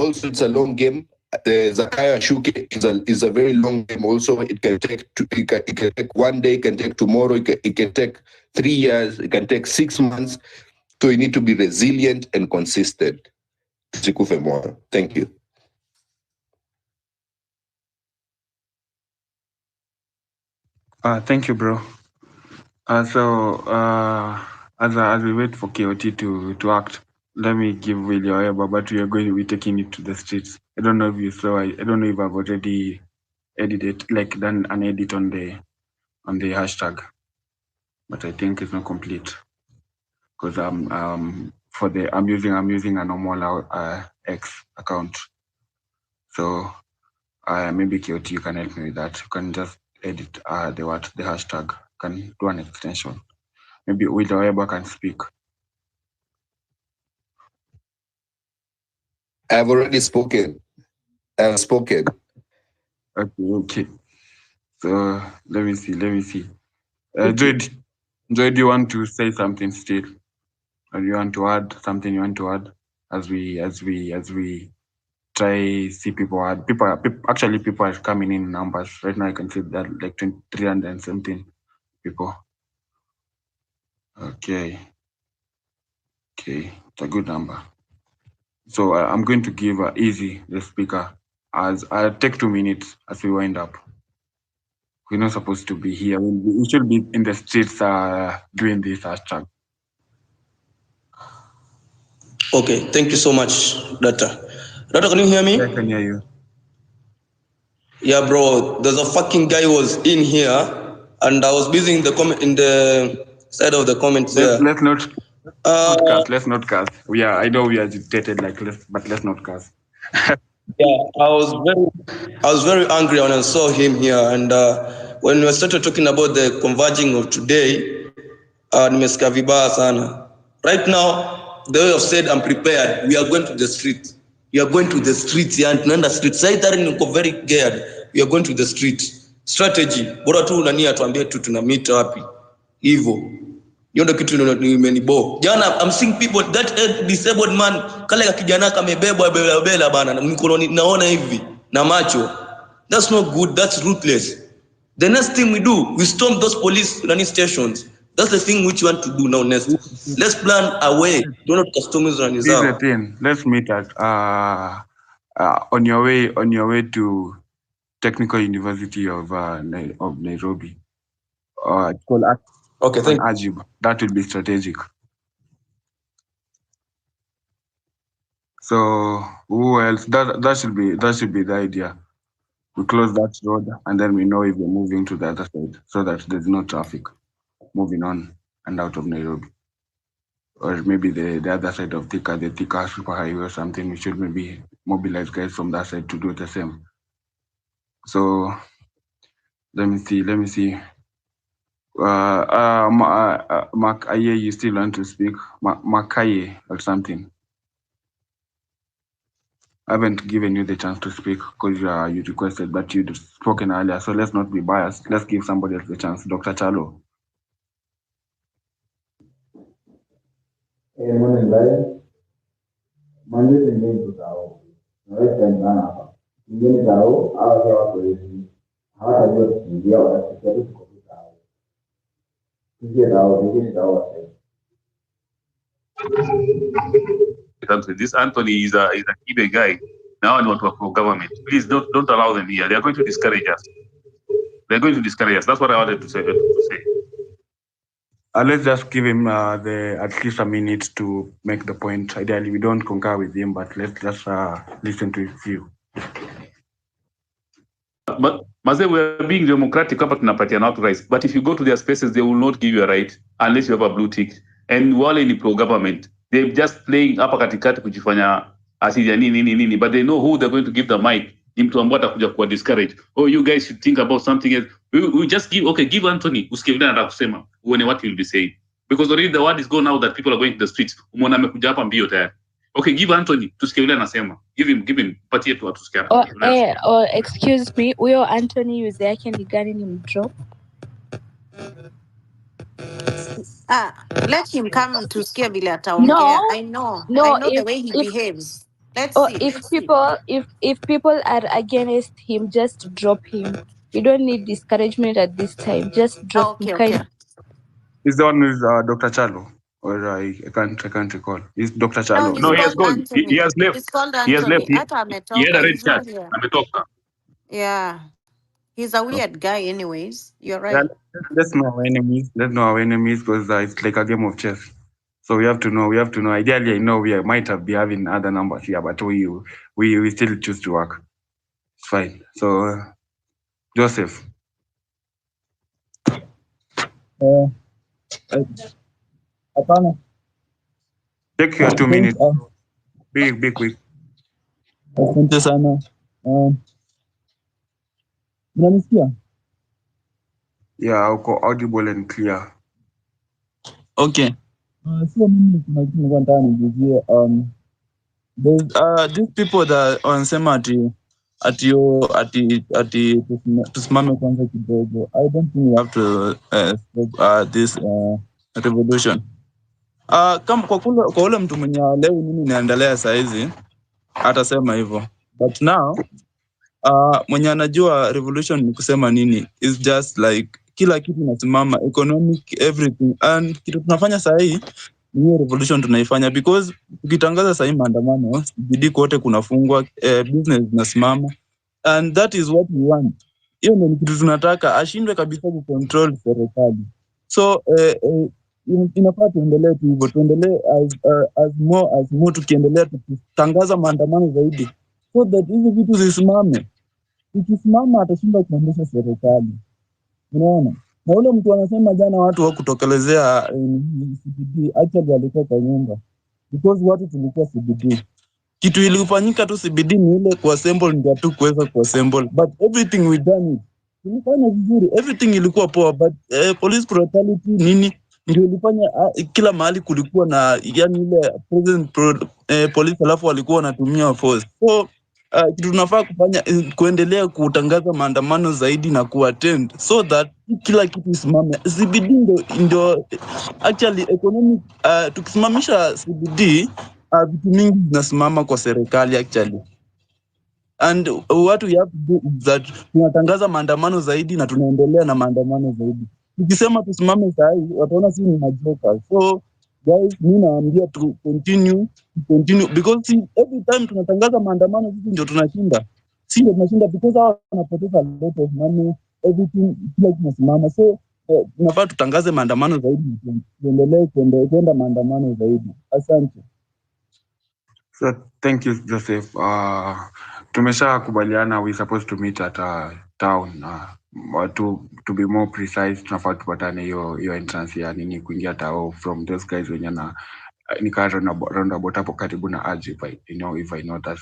Also, it's a long game. The Zakaya Shuke is a very long game. Also, it can take 1 day, it can take tomorrow, it can take 3 years, it can take 6 months. So you need to be resilient and consistent. Thank you. Thank you, bro. As we wait for KOT to act, let me give Willie Oyeba, but we are going to be taking it to the streets. I don't know if you saw. I don't know if I've already edited, like done an edit on the hashtag, but I think it's not complete because I'm using a normal X account. So maybe KOT, you can help me with that. You can just edit the hashtag. Can do an extension. Maybe Willie Oyeba can speak. I've already spoken. I've spoken. Okay. So let me see. Joy, do you want to say something still? Or you want to add something you want to add as we try see people add? People are coming in numbers. Right now I can see that like 300 and something people. Okay. It's a good number. So I'm going to give Easy the speaker as I'll take 2 minutes as we wind up. We're not supposed to be here. We should be in the streets doing this hashtag. Okay, thank you so much, Data. Data, can you hear me? Yeah, I can hear you. Yeah, bro. There's a fucking guy who was in here, and I was busy in the side of the comments there. Let's not cast. I know we are agitated, but let's not cast. Yeah, I was very angry when I saw him here, and when we started talking about the converging of today, nimesikia vibaya sana. Right now, the way I've said I'm prepared, we are going to the street. We are going to the streets, yeah, and tunaenda street. Sasa tayari niko very geared. We are going to the street. Strategy, bora tu nani atuambie tu tunamit wapi. Hivyo. Hiyo ndio kitu imenibo. Jana I'm seeing people that disabled man kale ka kijana kamebebwa bela bana mkononi naona hivi na macho. That's not good, that's ruthless. The next thing we do, we storm those police running stations. That's the thing which we want to do now next. Let's plan a way. Do not customize running. This is the thing. Let's meet at on your way to Technical University of Nairobi. It's called Ajib. That will be strategic. So who else? That should be the idea. We close that road and then we know if we're moving to the other side, so that there's no traffic moving on and out of Nairobi. Or maybe the other side of the Thika super highway or something. We should maybe mobilize guys from that side to do the same. So let me see. Makaye, you still want to speak? Makaye or something. I haven't given you the chance to speak because you requested, but you'd spoken earlier. So let's not be biased. Let's give somebody else the chance. Dr. Chalo. Morning, guys. Monday ni tutao. Naweza ndana hapa. Ingine tao au hewa kwa hizi. Hawatajua tukiingia watasikia tu tuko tutao. Tukiingia tao, ingine tao wasai. This Anthony is a Kibe guy. Now I want to work for government. Please don't allow them here. They are going to discourage us. They're going to discourage us. That's what I wanted to say. Let's just give him at least a minute to make the point. Ideally, we don't concur with him, but let's just listen to his view. But Maze, we're being democratic hapa tunapatiana watu rights. But if you go to their spaces, they will not give you a right unless you have a blue tick. And wale ni pro-government. They're just playing hapa katikati kujifanya asija nini. But they know who they're going to give the mic. Ni mtu ambaye atakuja kuwa discourage. Oh, you guys should think about something else. We just give Anthony. Usikie vile anataka kusema. Uone what he'll be saying. Because already the word is gone now that people are going to the streets. Umeona amekuja hapa mbio tayari. Okay, give Anthony. Tusikie vile anasema. Give him. Patie tu atusikie. Excuse me. Huyo Anthony use yake ni gani ni mdrop? Let him come to scare vile ataongea. I know the way he behaves. Let's see. If people are against him, just drop him. You don't need discouragement at this time. Just drop him. Okay. Is the one with Dr. Chalo? Or I can't recall. Is Dr. Chalo? No, he has gone. He has left. It's called Anthony. He has left. He had a red He's shirt. not here. Ametoka. Yeah. He's a weird guy anyways. You're right. Yeah, let's know our enemies. Let's know our enemies because it's like a game of chess. So we have to know. Ideally, I know we might have been having other numbers here, but we still choose to work. It's fine. So, Joseph. Hapana. Take your 2 minutes. Be quick. Asante sana. Mnanisikia? Yeah, uko audible and clear. Okay. So mimi nilikuwa nataka nijuzie these people that wanasema ati tusimame kwanza kidogo. I don't think we have to stop this revolution. Kama kwa ule mtu mwenye leo nini inaendelea saa hizi atasema hivyo. But now mwenye anajua revolution ni kusema nini is just like kila kitu inasimama, economic, everything. And kitu tunafanya saa hii ni revolution tunaifanya because ukitangaza saa hii maandamano bidii kote kunafungwa, business zinasimama, and that is what we want. Hiyo ndio kitu tunataka, ashindwe kabisa kucontrol serikali. So inafaa tuendelee tu hivyo, tuendelee as more tukiendelea tukitangaza maandamano zaidi so that hizi vitu zisimame. Ikisimama atashinda kuendesha serikali. Unaona? Na ule mtu anasema jana watu hawakutokelezea CBD, actually alikuwa kwa nyumba because watu tulikuwa CBD. Kitu ilifanyika tu CBD ni ile kuassemble ndio tu kuweza kuassemble, but everything we done it. Tulifanya vizuri, everything ilikuwa poa, but police brutality nini ndio ilifanya kila mahali kulikuwa na yani ile present police alafu walikuwa wanatumia force. So kitu tunafaa kufanya kuendelea kutangaza maandamano zaidi na kuattend so that kila kitu isimame. CBD ndio actually economic, tukisimamisha CBD vitu mingi zinasimama kwa serikali actually. And what we have to do is that tunatangaza maandamano zaidi na tunaendelea na maandamano zaidi. Tukisema tusimame saa hii wataona sisi ni majoka. So guys, mimi naambia tu continue because every time tunatangaza maandamano sisi ndio tunashinda. Sisi ndio tunashinda because hao wanapoteza a lot of money, everything kila kinasimama. So tunafaa tutangaze maandamano zaidi, tuendelee kwenda maandamano zaidi. Asante. So thank you, Joseph. Tumesha kubaliana we supposed to meet at town. To be more precise, tunafaa tupatane hiyo entrance ya nini kuingia tao from those guys wenye na nika roundabout hapo karibu na Aji, if I know that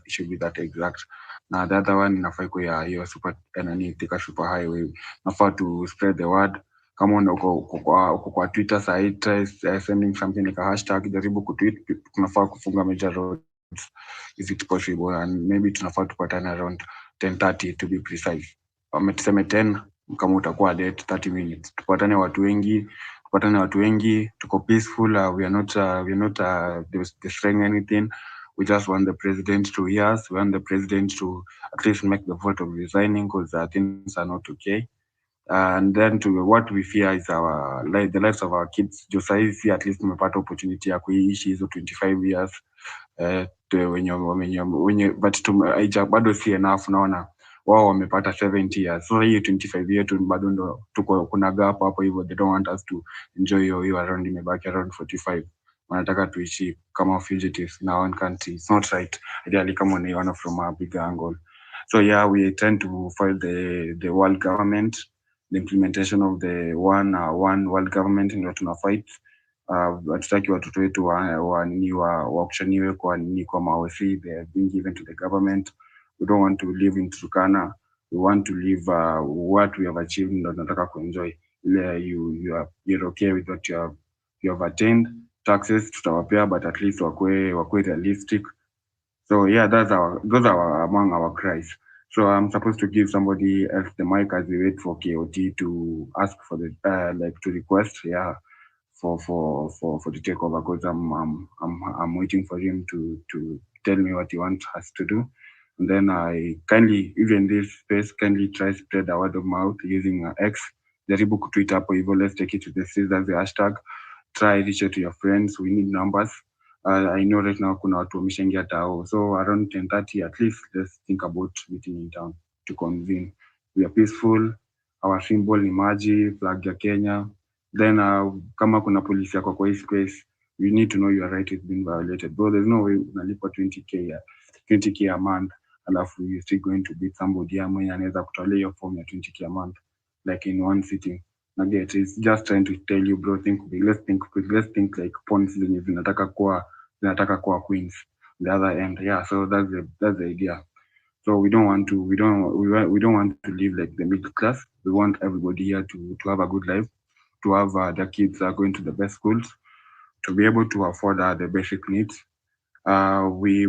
should be that exact. Na the other one nafaa kwa hiyo super nani Thika super highway. Nafaa to spread the word kama uko kwa Twitter sasa, try sending something like a hashtag, jaribu kutweet. Tunafaa kufunga major roads, is it possible? And maybe tunafaa tupatane around 10:30 to be precise. Tuseme 10 kama utakuwa late 30 minutes. Tupatane watu wengi, tuko peaceful. We are not destroying anything. We just want the president to hear us. We want the president to at least make the vote of resigning, because things are not okay. And then to what we fear is the lives of our kids. Juu sahizi at least tumepata opportunity ya kuishi hizo 25 years but bado si enough. Naona wao wamepata 70 years, so hii 25 yetu bado ndo tuko kuna gap hapo hivyo. They don't want us to enjoy hiyo around, imebaki around 45. Wanataka tuishi kama fugitives in our own country. It's not right, ideally, kama unaiona from a bigger angle. So yeah, we tend to file the world government, the implementation of the one world government ndio tuna fight. Hatutaki watoto wetu wakushaniwe kwa maosi. They are being given to the government. We don't want to live in Turkana. We want to live what we have achieved, ndio tunataka kuenjoy. You're okay with what you have attained. Taxes tutawapea, but at least wakwe realistic. So yeah, those are among our cries. So I'm supposed to give somebody else the mic as we wait for KOT to ask for the to request, yeah, for the takeover, because I'm waiting for him to tell me what he wants us to do. And then I kindly, even this space, kindly try spread the word of mouth using X. Jaribu kutweet hapo hivyo, let's take it to the streets, that's the hashtag. Try reach out to your friends. We need numbers. I know right now kuna watu wameshaingia tao, so around 10:30 at least, let's think about meeting in town to convene. We are peaceful. Our symbol ni maji, flag ya Kenya. Then kama kuna polisi yako kwa hii space, you need to know your right is being violated. Bro, there's no way unalipa 20k a month alafu you still going to beat somebody mwenye anaweza kutolea hiyo form ya 20k a month like in one sitting. Nugget is just trying to tell you, bro, think big. Let's think like pawns zenye zinataka kuwa queens the other end. Yeah, so that's the idea. So we don't want to live like the middle class. We want everybody here to have a good life, to have their kids going to the best schools, to be able to afford the basic needs. We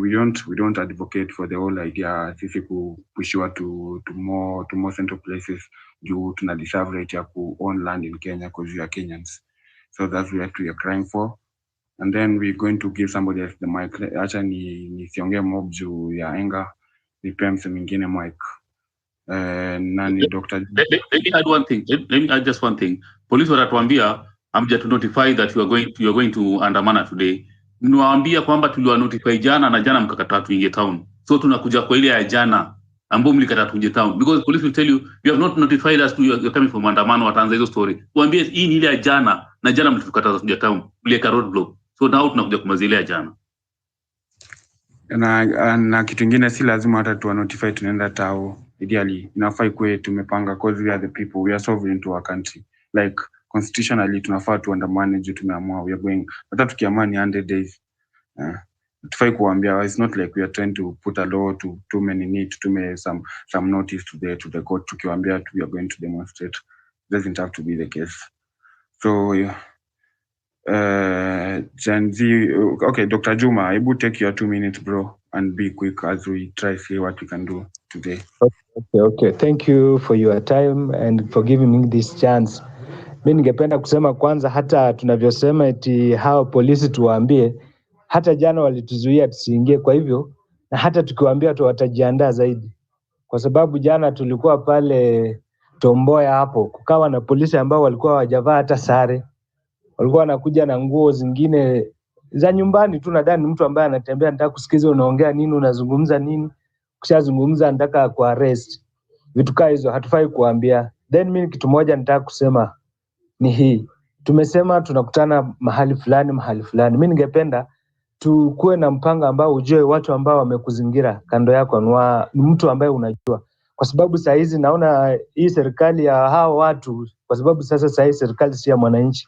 don't advocate for the whole idea sisi kupushiwa to more central places juu tuna deserve right ya ku own land in Kenya because we are Kenyans. So that's what we are crying for. And then we're going to give somebody else the mic. Acha nisiongee mob juu ya enga, nipea mse mwingine mic. Nani Dr. Let me add one thing. Let me add just one thing. Police wanatuambia amja to notify that you are going to andamana today. Niwaambia kwamba tuliwa notify jana na jana mkakataa tuingie town. So tunakuja kwa ile ya jana ambao mlikataa tuingie town, because police will tell you have not notified us to you're coming from andamano. Wataanza hizo story. Tuambie hii ni ile ya jana na jana mlitukataa tuingie town. Mlieka roadblock. So now tunakuja kumazile ya jana. Na kitu kingine si lazima hata tuwa notify tunaenda tao. Ideally inafai kwe tumepanga, because we are the people, we are sovereign to our country. Like constitutionally tunafaa tuandamane juu tumeamua we are going. Hata tukiamua ni 100 days. Tufai kuambia, it's not like we are trying to put a law to too many need to some notice to the court tukiwaambia we are going to demonstrate. It doesn't have to be the case. So Gen Z, okay, Dr. Juma, I will take your 2 minutes, bro, and be quick as we try to see what we can do today. Okay. Thank you for your time and for giving me this chance. Mimi ningependa kusema kwanza, hata tunavyosema eti hao polisi tuwaambie, hata jana walituzuia tusiingie, kwa hivyo na hata tukiwaambia tu watajiandaa zaidi, kwa sababu jana tulikuwa pale Tomboya hapo, kukawa na polisi ambao walikuwa hawajavaa hata sare, walikuwa wanakuja na nguo zingine za nyumbani tu. Nadhani mtu ambaye anatembea nataka kusikiza unaongea nini, unazungumza nini, ukishazungumza nataka ku arrest. Vitu kama hizo hatufai kuambia. Then mimi kitu moja nataka kusema ni hii. Tumesema tunakutana mahali fulani. Mimi ningependa tukuwe na mpango ambao ujue watu ambao wamekuzingira kando yako ni mtu ambaye unajua. Kwa sababu saa hizi naona hii serikali ya hao watu, kwa sababu sasa saa hizi serikali si ya mwananchi,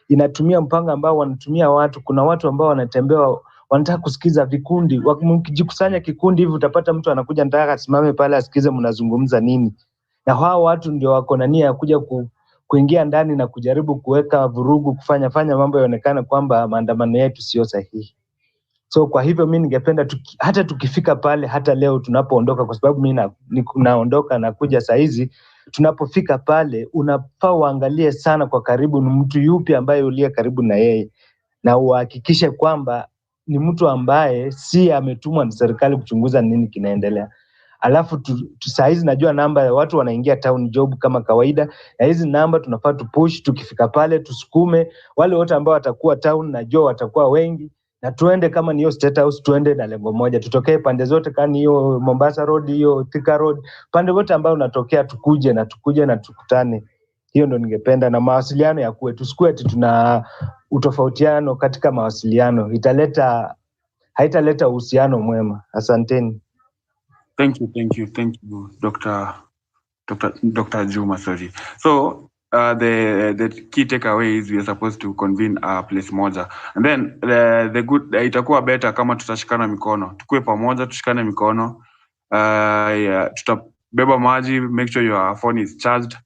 inatumia mpango ambao wanatumia watu. Kuna watu ambao wanatembea wanataka kusikiza vikundi. Mkijikusanya kikundi hivi utapata mtu anakuja nataka asimame pale asikize mnazungumza nini. Na hao watu ndio wako na nia ya kuja kuingia ndani na kujaribu kuweka vurugu, kufanya mambo yaonekane kwamba maandamano yetu sio sahihi. So kwa hivyo mimi ningependa hata tukifika pale, hata leo tunapoondoka, kwa sababu mimi naondoka na kuja saa hizi, tunapofika pale unafaa uangalie sana kwa karibu ni mtu yupi ambaye uliye karibu na yeye, na uhakikishe kwamba ni mtu ambaye si ametumwa na serikali kuchunguza nini kinaendelea. Alafu saa hizi najua namba ya watu wanaingia town job kama kawaida, na hizi namba tunafaa tupush, tukifika pale tusukume wale wote ambao watakuwa town, najua watakuwa wengi, na tuende kama ni hiyo State House, tuende na lengo moja, tutokee pande zote, kama hiyo Mombasa Road, hiyo Thika Road, pande wote ambao unatokea, tukuje na tukutane. Hiyo ndo ningependa, na mawasiliano ya kuwe, tusikue ati tuna utofautiano katika mawasiliano, haitaleta uhusiano mwema. Asanteni. Thank you, Dr. Juma, sorry. So the key takeaway is we are supposed to convene a place moja, and then the good itakuwa better kama tutashikana mikono, tukue pamoja, tushikane mikono. Tutabeba maji, make sure your phone is charged,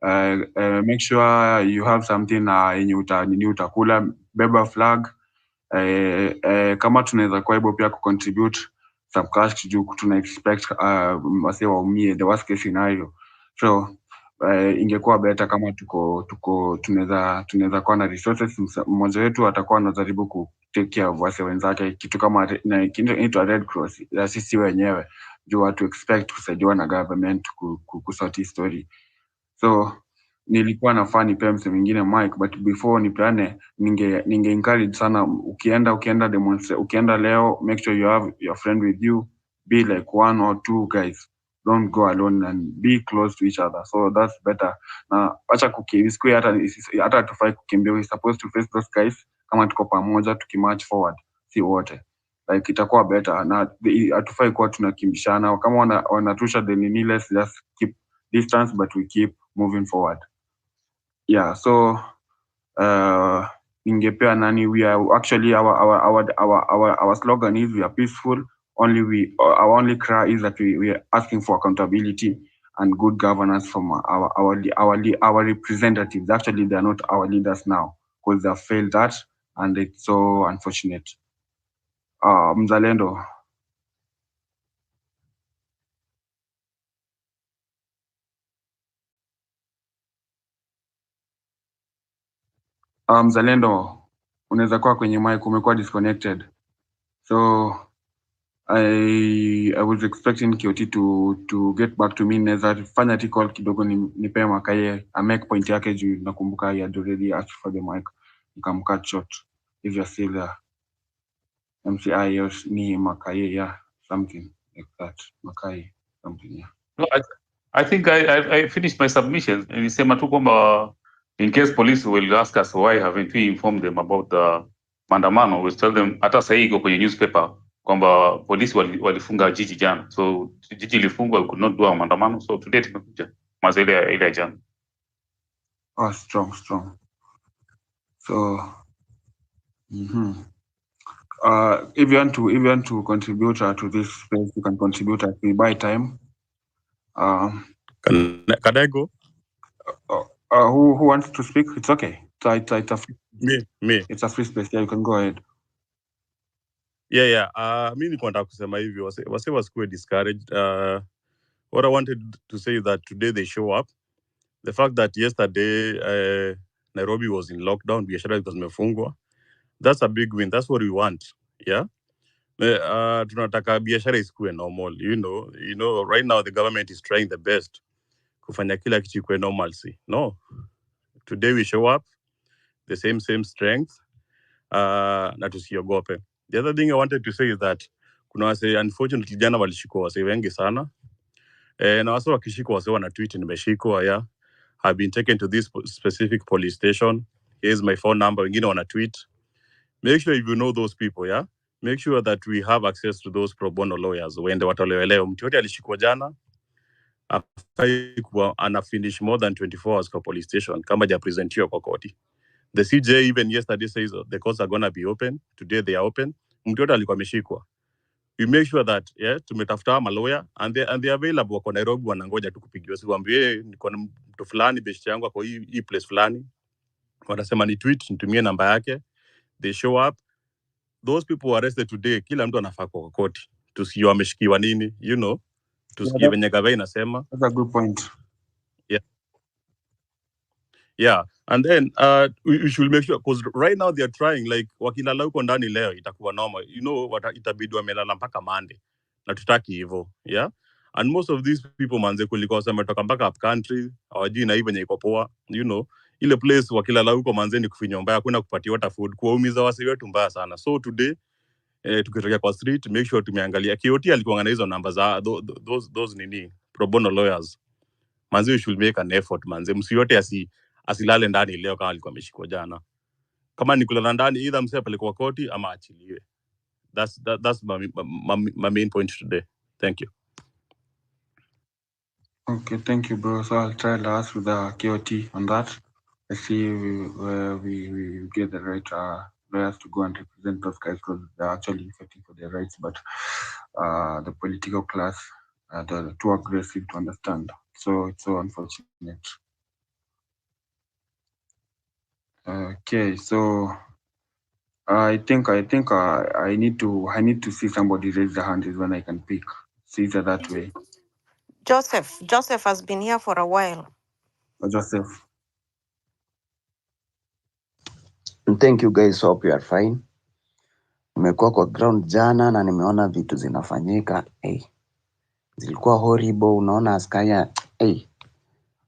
make sure you have something yenye utakula, beba flag. Kama tunaweza kwa hivyo pia kucontribute some cash juu tuna expect wase waumie, the worst case scenario. So ingekuwa better kama tunaweza kuwa na resources, mmoja wetu atakuwa anajaribu ku take care of wase wenzake, kitu kama inaitwa Red Cross ya sisi wenyewe, juu watu expect kusaidiwa na government kusort story. So nilikuwa nafaa nipe mse mwingine mic, but before nipeane, ninge encourage sana, ukienda leo, make sure you have your friend with you, be like 1 or 2 guys, don't go alone and be close to each other. So that's better. Na acha kukimbia, hata tufai kukimbia, we supposed to face those guys kama tuko pamoja, tukimarch forward, si wote, like itakuwa better. Na hatufai kuwa tunakimbishana, kama wanatusha the nini, let's just keep distance, but we keep moving forward. Yeah, so ningepea nani, we are actually our slogan is we are peaceful, our only cry is that we are asking for accountability and good governance from our representatives. Actually, they are not our leaders now because they have failed that, and it's so unfortunate. Mzalendo. Mzalendo, unaweza kuwa kwenye mic, umekuwa disconnected. So I was expecting Kioti to get back to me. Naweza fanya call kidogo nipe Makaye a make point yake juu nakumbuka he had already asked for the mic. Nikamcut short. If you're still there. MCI ni Makaye, yeah, something like that. Makaye, something, yeah. No, I think I finished my submission. Nilisema tu kwamba in case police will ask us why haven't we informed them about the maandamano, we'll tell them hata sasa iko kwenye newspaper kwamba polisi walifunga jiji jana, so jiji lifungwa, we could not do our maandamano, so today tumekuja maza ile jana. Oh, strong. So if you want to contribute to this space, you can contribute as we buy time. Can I go? Who wants to speak? It's okay. It's a free, me. It's a free space. Yeah, you can go ahead. Yeah. Mimi niko nataka kusema hivi, wase wasikuwe discouraged. What I wanted to say is that today they show up. The fact that yesterday Nairobi was in lockdown, biashara zimefungwa, that's a big win. That's what we want. Yeah. Tunataka biashara isikuwe normal. You know, right now the government is trying the best kufanya kila kitu ikuwe normalcy. No. Today we show up the same strength. Na tusiogope. The other thing I wanted to say is that kuna wase unfortunately jana walishikwa wase wengi sana. Na wase wakishikwa wase wana tweet nimeshikwa, yeah. I've been taken to this specific police station. Here's my phone number. Wengine wana tweet. Make sure if you know those people, yeah. Make sure that we have access to those pro bono lawyers. Wende watolewe leo. Mtu yote alishikwa jana ana finish more than 24 hours kwa police station kama ja presentiwa kwa koti. The CJ even yesterday says the courts are gonna be open. Today they are open. Mtu yote alikuwa ameshikwa. We make sure that tumetafuta ma lawyer and they available kwa Nairobi, wanangoja tu kupigiwa. Siwaambie niko mtu fulani beshte yangu kwa hii place fulani, wanasema ni tweet nitumie namba yake, they show up, those people were arrested today. Kila mtu anafaa kwa koti, tusiyo ameshikiwa nini, you know, tusikie venye gava inasema. That's a good point. Yeah, and then we should make sure, because right now they are trying, like wakilala huko ndani leo itakuwa normal, you know, itabidi wamelala mpaka Monday, na tutaki hivyo. Yeah, and most of these people manze kuliko wametoka mpaka up country, hawajui na hii venye iko poa, you know, ile place wakilala huko manze ni kufinywa mbaya, hakuna kupatia water food, kuwaumiza wasi wetu mbaya sana. So today tukitokea kwa street, make sure tumeangalia KOT alikuwa na hizo namba za those nini pro bono lawyers. Manze we should make an effort manze, msi yote asilale ndani leo kama alikuwa ameshikwa jana. Kama ni kulala ndani, either mse apelekwe koti ama achiliwe. That's my main point today. Thank you. Okay, thank you, bro. So I'll try to ask with the KOT on that. I see we get the right lawyers to go and represent those guys because they're actually fighting for their rights, but the political class they're too aggressive to understand. So it's so unfortunate. Okay, so I think I need to see somebody raise their hand is when I can pick. See it that way. Joseph has been here for a while. Joseph. Thank you guys, hope you are fine. Nimekuwa kwa ground jana na nimeona vitu zinafanyika. Zilikuwa horrible. Unaona askari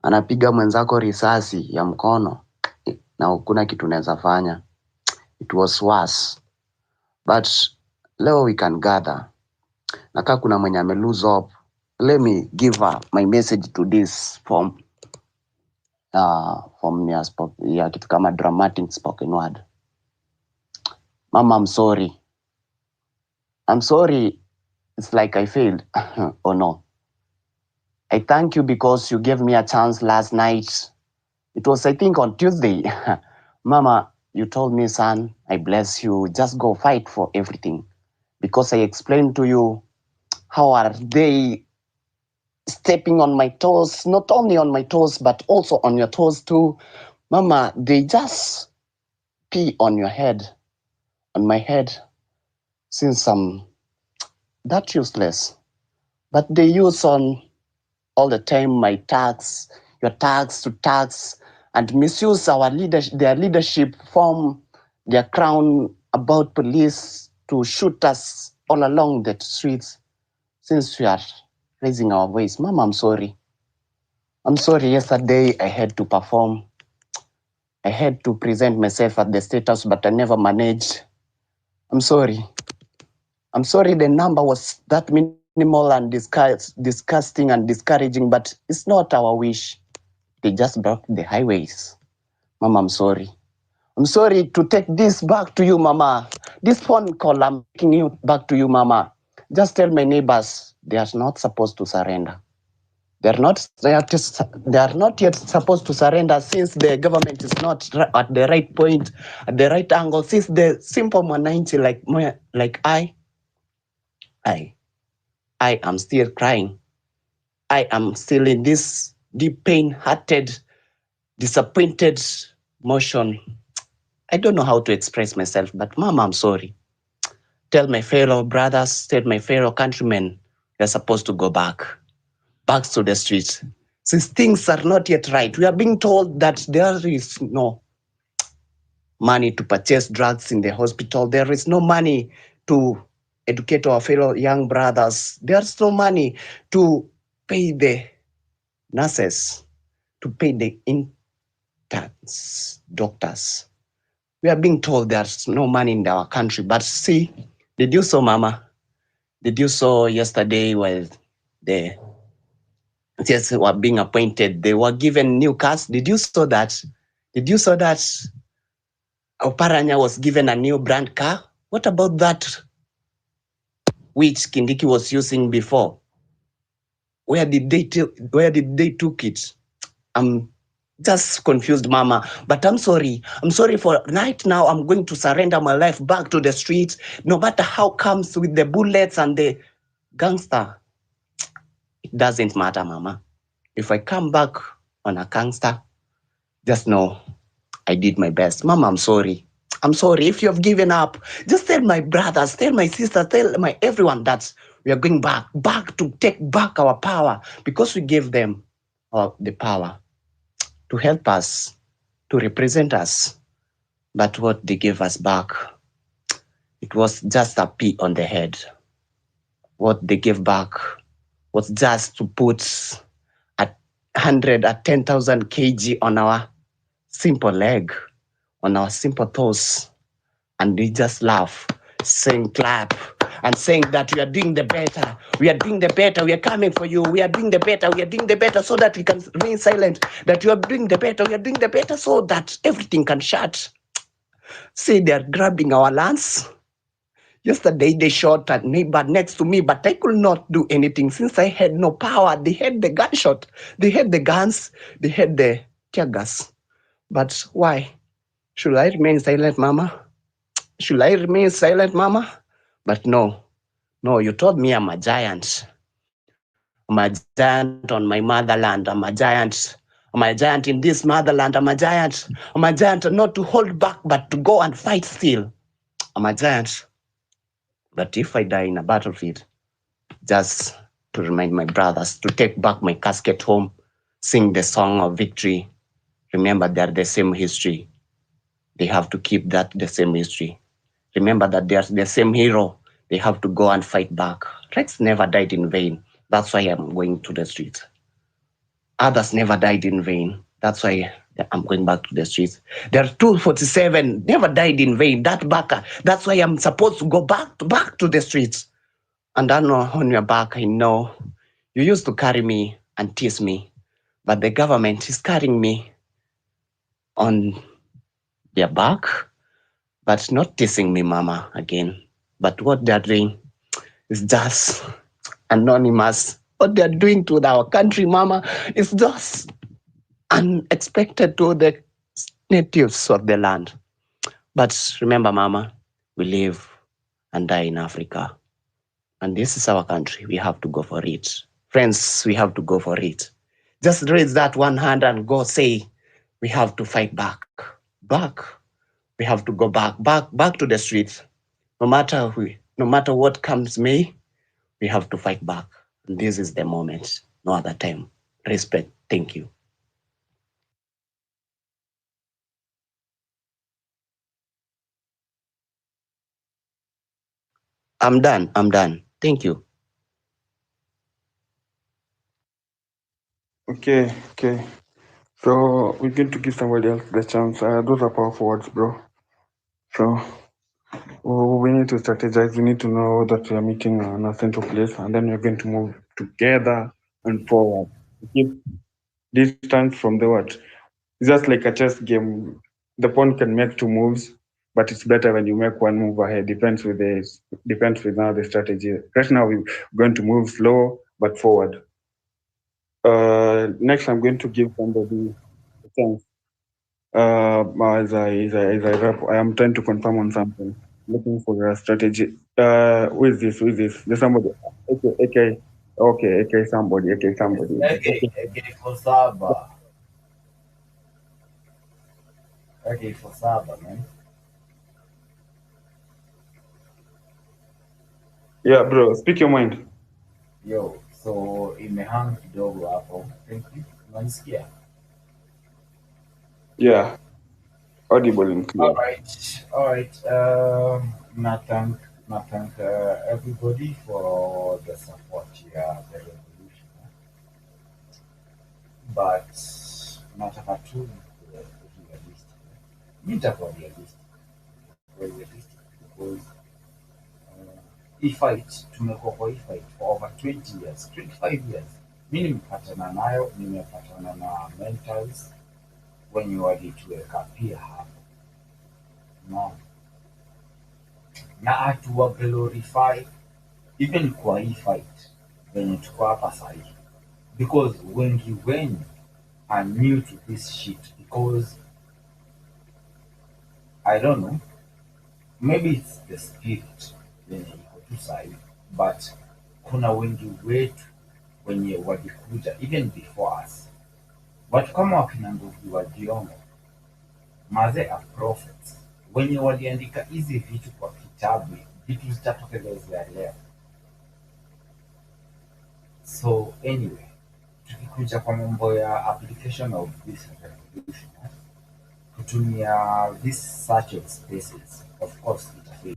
anapiga mwenzako risasi ya mkono na hakuna kitu unaweza fanya. It was worse. But leo we can gather. Na kama kuna mwenye ame lose hope, let me give my message to this from ya kitu kama dramatic spoken word. Mama, I'm sorry. I'm sorry. It's like I failed. Oh no. I thank you because you gave me a chance last night. It was, I think, on Tuesday. Mama, you told me, son, I bless you. Just go fight for everything. Because I explained to you how are they stepping on my toes, not only on my toes, but also on your toes too. Mama, they just pee on your head, on my head, since I'm that useless. But they use on all the time my tags, your tags to tags, and misuse our their leadership from their crown about police to shoot us all along the streets since we are raising our voice. Mama, I'm sorry. I'm sorry. Yesterday I had to perform. I had to present myself at the State House, but I never managed. I'm sorry. I'm sorry the number was that minimal and disgusting and discouraging, but it's not our wish. They just blocked the highways. Mama, I'm sorry. I'm sorry to take this back to you, Mama. This phone call, I'm taking you back to you, Mama. Just tell my neighbors they are not supposed to surrender. They are not yet supposed to surrender since the government is not at the right point, at the right angle. Since the simple mwananchi like I am still crying. I am still in this deep pain-hearted, disappointed motion. I don't know how to express myself, but Mama, I'm sorry. Tell my fellow brothers, tell my fellow countrymen, they're supposed to go back to the streets. Since things are not yet right, we are being told that there is no money to purchase drugs in the hospital. There is no money to educate our fellow young brothers. There's no money to pay the nurses, to pay the interns, doctors. We are being told there's no money in our country. But see, did you saw, Mama? Did you saw yesterday when the teachers were being appointed, they were given new cars? Did you saw that? Did you saw that Oparanya was given a new brand car? What about that which Kindiki was using before? Where did they took it? I'm just confused, Mama. But I'm sorry. I'm sorry for right now. I'm going to surrender my life back to the streets, no matter how comes with the bullets and the gangster. It doesn't matter, Mama. If I come back on a gangster, just know I did my best. Mama, I'm sorry. I'm sorry if you have given up. Just tell my brothers, tell my sisters, tell my everyone that we are going back to take back our power, because we gave them the power to help us, to represent us. But what they gave us back, it was just a pea on the head. What they gave back was just to put 10,000 kg on our simple leg, on our simple toes, and they just laugh, saying clap, and saying that we are doing the better, we are doing the better, we are coming for you, we are doing the better, we are doing the better, so that we can remain silent, that you are doing the better, we are doing the better, so that everything can shut. See, they are grabbing our lands. Yesterday they shot at me, but next to me, but I could not do anything since I had no power. They had the gunshot, they had the guns, they had the tear gas. But why? Should I remain silent, Mama? Should I remain silent, Mama? But no, you told me I'm a giant. I'm a giant on my motherland. I'm a giant. I'm a giant in this motherland. I'm a giant. I'm a giant not to hold back, but to go and fight still. I'm a giant. But if I die in a battlefield, just to remind my brothers to take back my casket home, sing the song of victory. Remember, they're the same history. They have to keep that the same history. Remember that they're the same hero. They have to go and fight back. Rex never died in vain. That's why I'm going to the streets. Others never died in vain. That's why I'm going back to the streets. There are 247 never died in vain. That's why I'm supposed to go back to the streets. And I know on your back, I know you used to carry me and tease me, but the government is carrying me on their back, but not teasing me, Mama, again. But what they're doing is just anonymous. What they're doing to our country, Mama, is just unexpected to the natives of the land. But remember, Mama, we live and die in Africa. And this is our country. We have to go for it. Friends, we have to go for it. Just raise that one hand and go say, we have to fight back. We have to go back to the streets. No matter what comes may, we have to fight back. And this is the moment, no other time. Respect. Thank you. I'm done. Thank you. Okay. So we're going to give somebody else the chance. Those are powerful words, bro. So we need to strategize. We need to know that we are meeting in a central place, and then we're going to move together and forward. Keep distance from the what? It's just like a chess game. The pawn can make two moves, but it's better when you make one move ahead. Depends with now the strategy. Right now we're going to move slow but forward. Next, I'm going to give somebody a chance. As I wrap, I am trying to confirm on something. Looking for a strategy. Who is this? There's somebody. Okay, somebody. AK for Saba. AK for Saba, man. Yeah, bro, speak your mind. Yo, so imehang kidogo hapo. Thank you. Unanisikia? Yeah, audible and clear. All right. Na thank everybody for the support here, the revolution. But nataka tu realistic. Nitakuwa realistic because hii fight tumekuwa kwa hii fight for over 20 years, 25 years. Mi nimepatana nayo, nimepatana na mentors wenye walituweka pia hapo na hatuwa glorify even kwa hii fight venye tuko hapa sahi, because wengi wenyu are new to this shit because I don't know, maybe it's the spirit venye iko tu sahi, but kuna wengi wetu wenye walikuja even before us Watu kama wakina Ngugi wa Thiong'o, maze a prophets, wenye waliandika hizi vitu kwa kitabu, vitu zitatokelezea leo. So anyway, tukikuja kwa mambo ya application of this revolution, kutumia this search of spaces, of course itafika.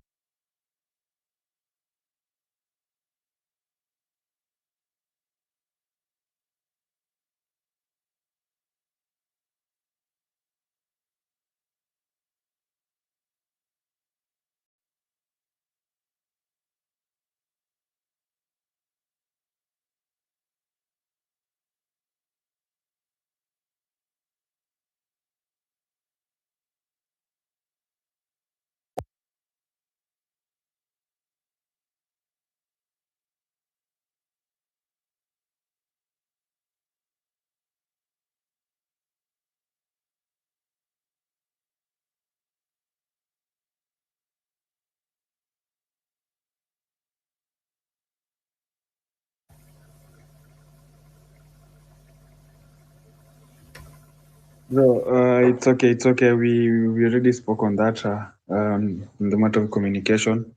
Bro, it's okay. It's okay. We already spoke on that in the matter of communication,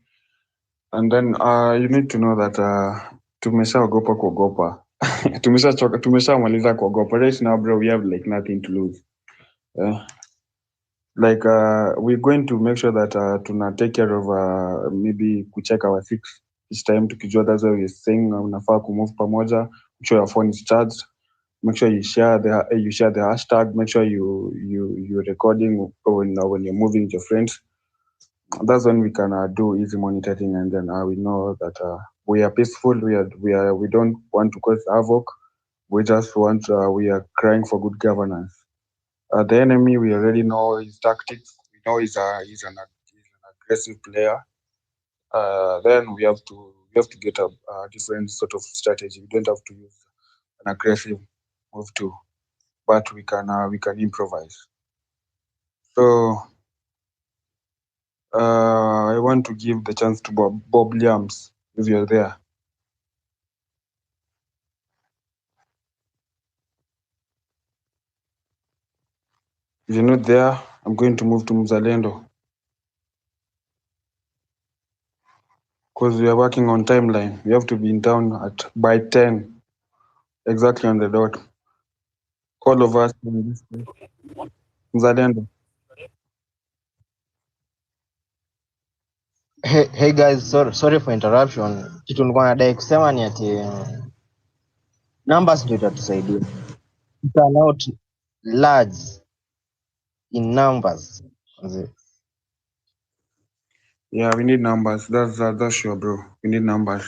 and then you need to know that tumeshaogopa kuogopa. Tumeshamaliza kuogopa. Right now, bro, we have like nothing to lose. Like we're going to make sure that tuna take care of maybe kucheck our six each time tukijua. That's why we're saying unafaa kumove pamoja. Make sure your phone is charged. Make sure you share the hashtag. Make sure you're recording when you're moving with your friends. That's when we can do easy monitoring, and then we know that we are peaceful. We don't want to cause havoc. We just want we are crying for good governance. The enemy, we already know his tactics. We know he's an aggressive player. Then we have to get a different sort of strategy. We don't have to use an aggressive move too, but we can improvise. So I want to give the chance to Bob Liams, if you're there. If you're not there, I'm going to move to Mzalendo, because we are working on timeline. We have to be in town by 10, exactly on the dot. All of us in this place. Mzalendo. Hey guys, sorry for interruption. Kitu nilikuwa nadai kusema ni ati numbers ndio itatusaidia. Turn out large in numbers. Yeah, we need numbers. That's sure, bro. We need numbers.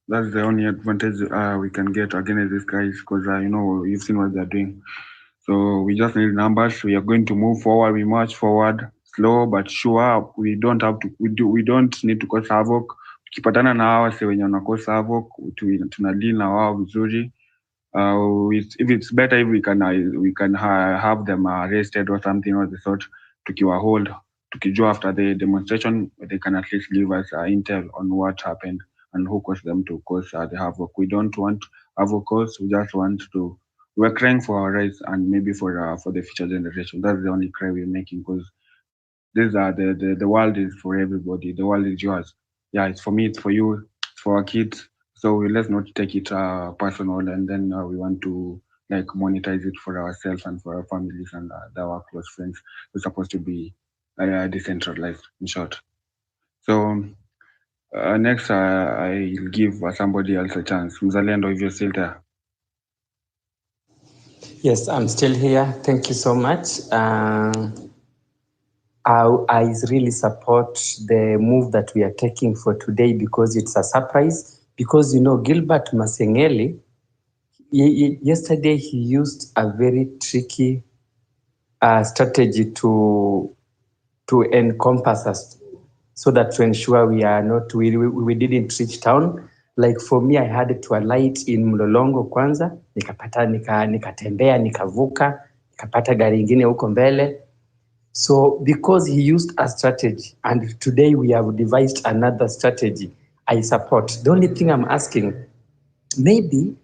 That's the only advantage we can get against these guys, because you've seen what they're doing. So we just need numbers. We are going to move forward. We march forward, slow but sure. We don't have to. We don't need to cause havoc. Tukipatana na hawa wase wenye wanakosa havoc, tunadili na wao vizuri. If it's better if we can have them arrested or something of the sort. Tukiwa hold, tukijua after the demonstration, they can at least give us intel on what happened and who caused them to cause the havoc. We don't want havoc cause. We just want to. We're crying for our rights and maybe for the future generation. That's the only cry we're making, because these are the world is for everybody. The world is yours. Yeah, it's for me. It's for you. It's for our kids. So let's not take it personal, and then we want to like monetize it for ourselves and for our families and our close friends. We're supposed to be decentralized, in short. So next, I'll give somebody else a chance. Mzalendo, if you're still there. Yes, I'm still here. Thank you so much. I really support the move that we are taking for today because it's a surprise. Because, Gilbert Masengeli, yesterday he used a very tricky strategy to encompass us, so that to ensure we didn't reach town. Like for me, I had to alight in Mlolongo kwanza, nikatembea, nikavuka, nikapata gari ingine huko mbele. So because he used a strategy, and today we have devised another strategy, I support. The only thing I'm asking, maybe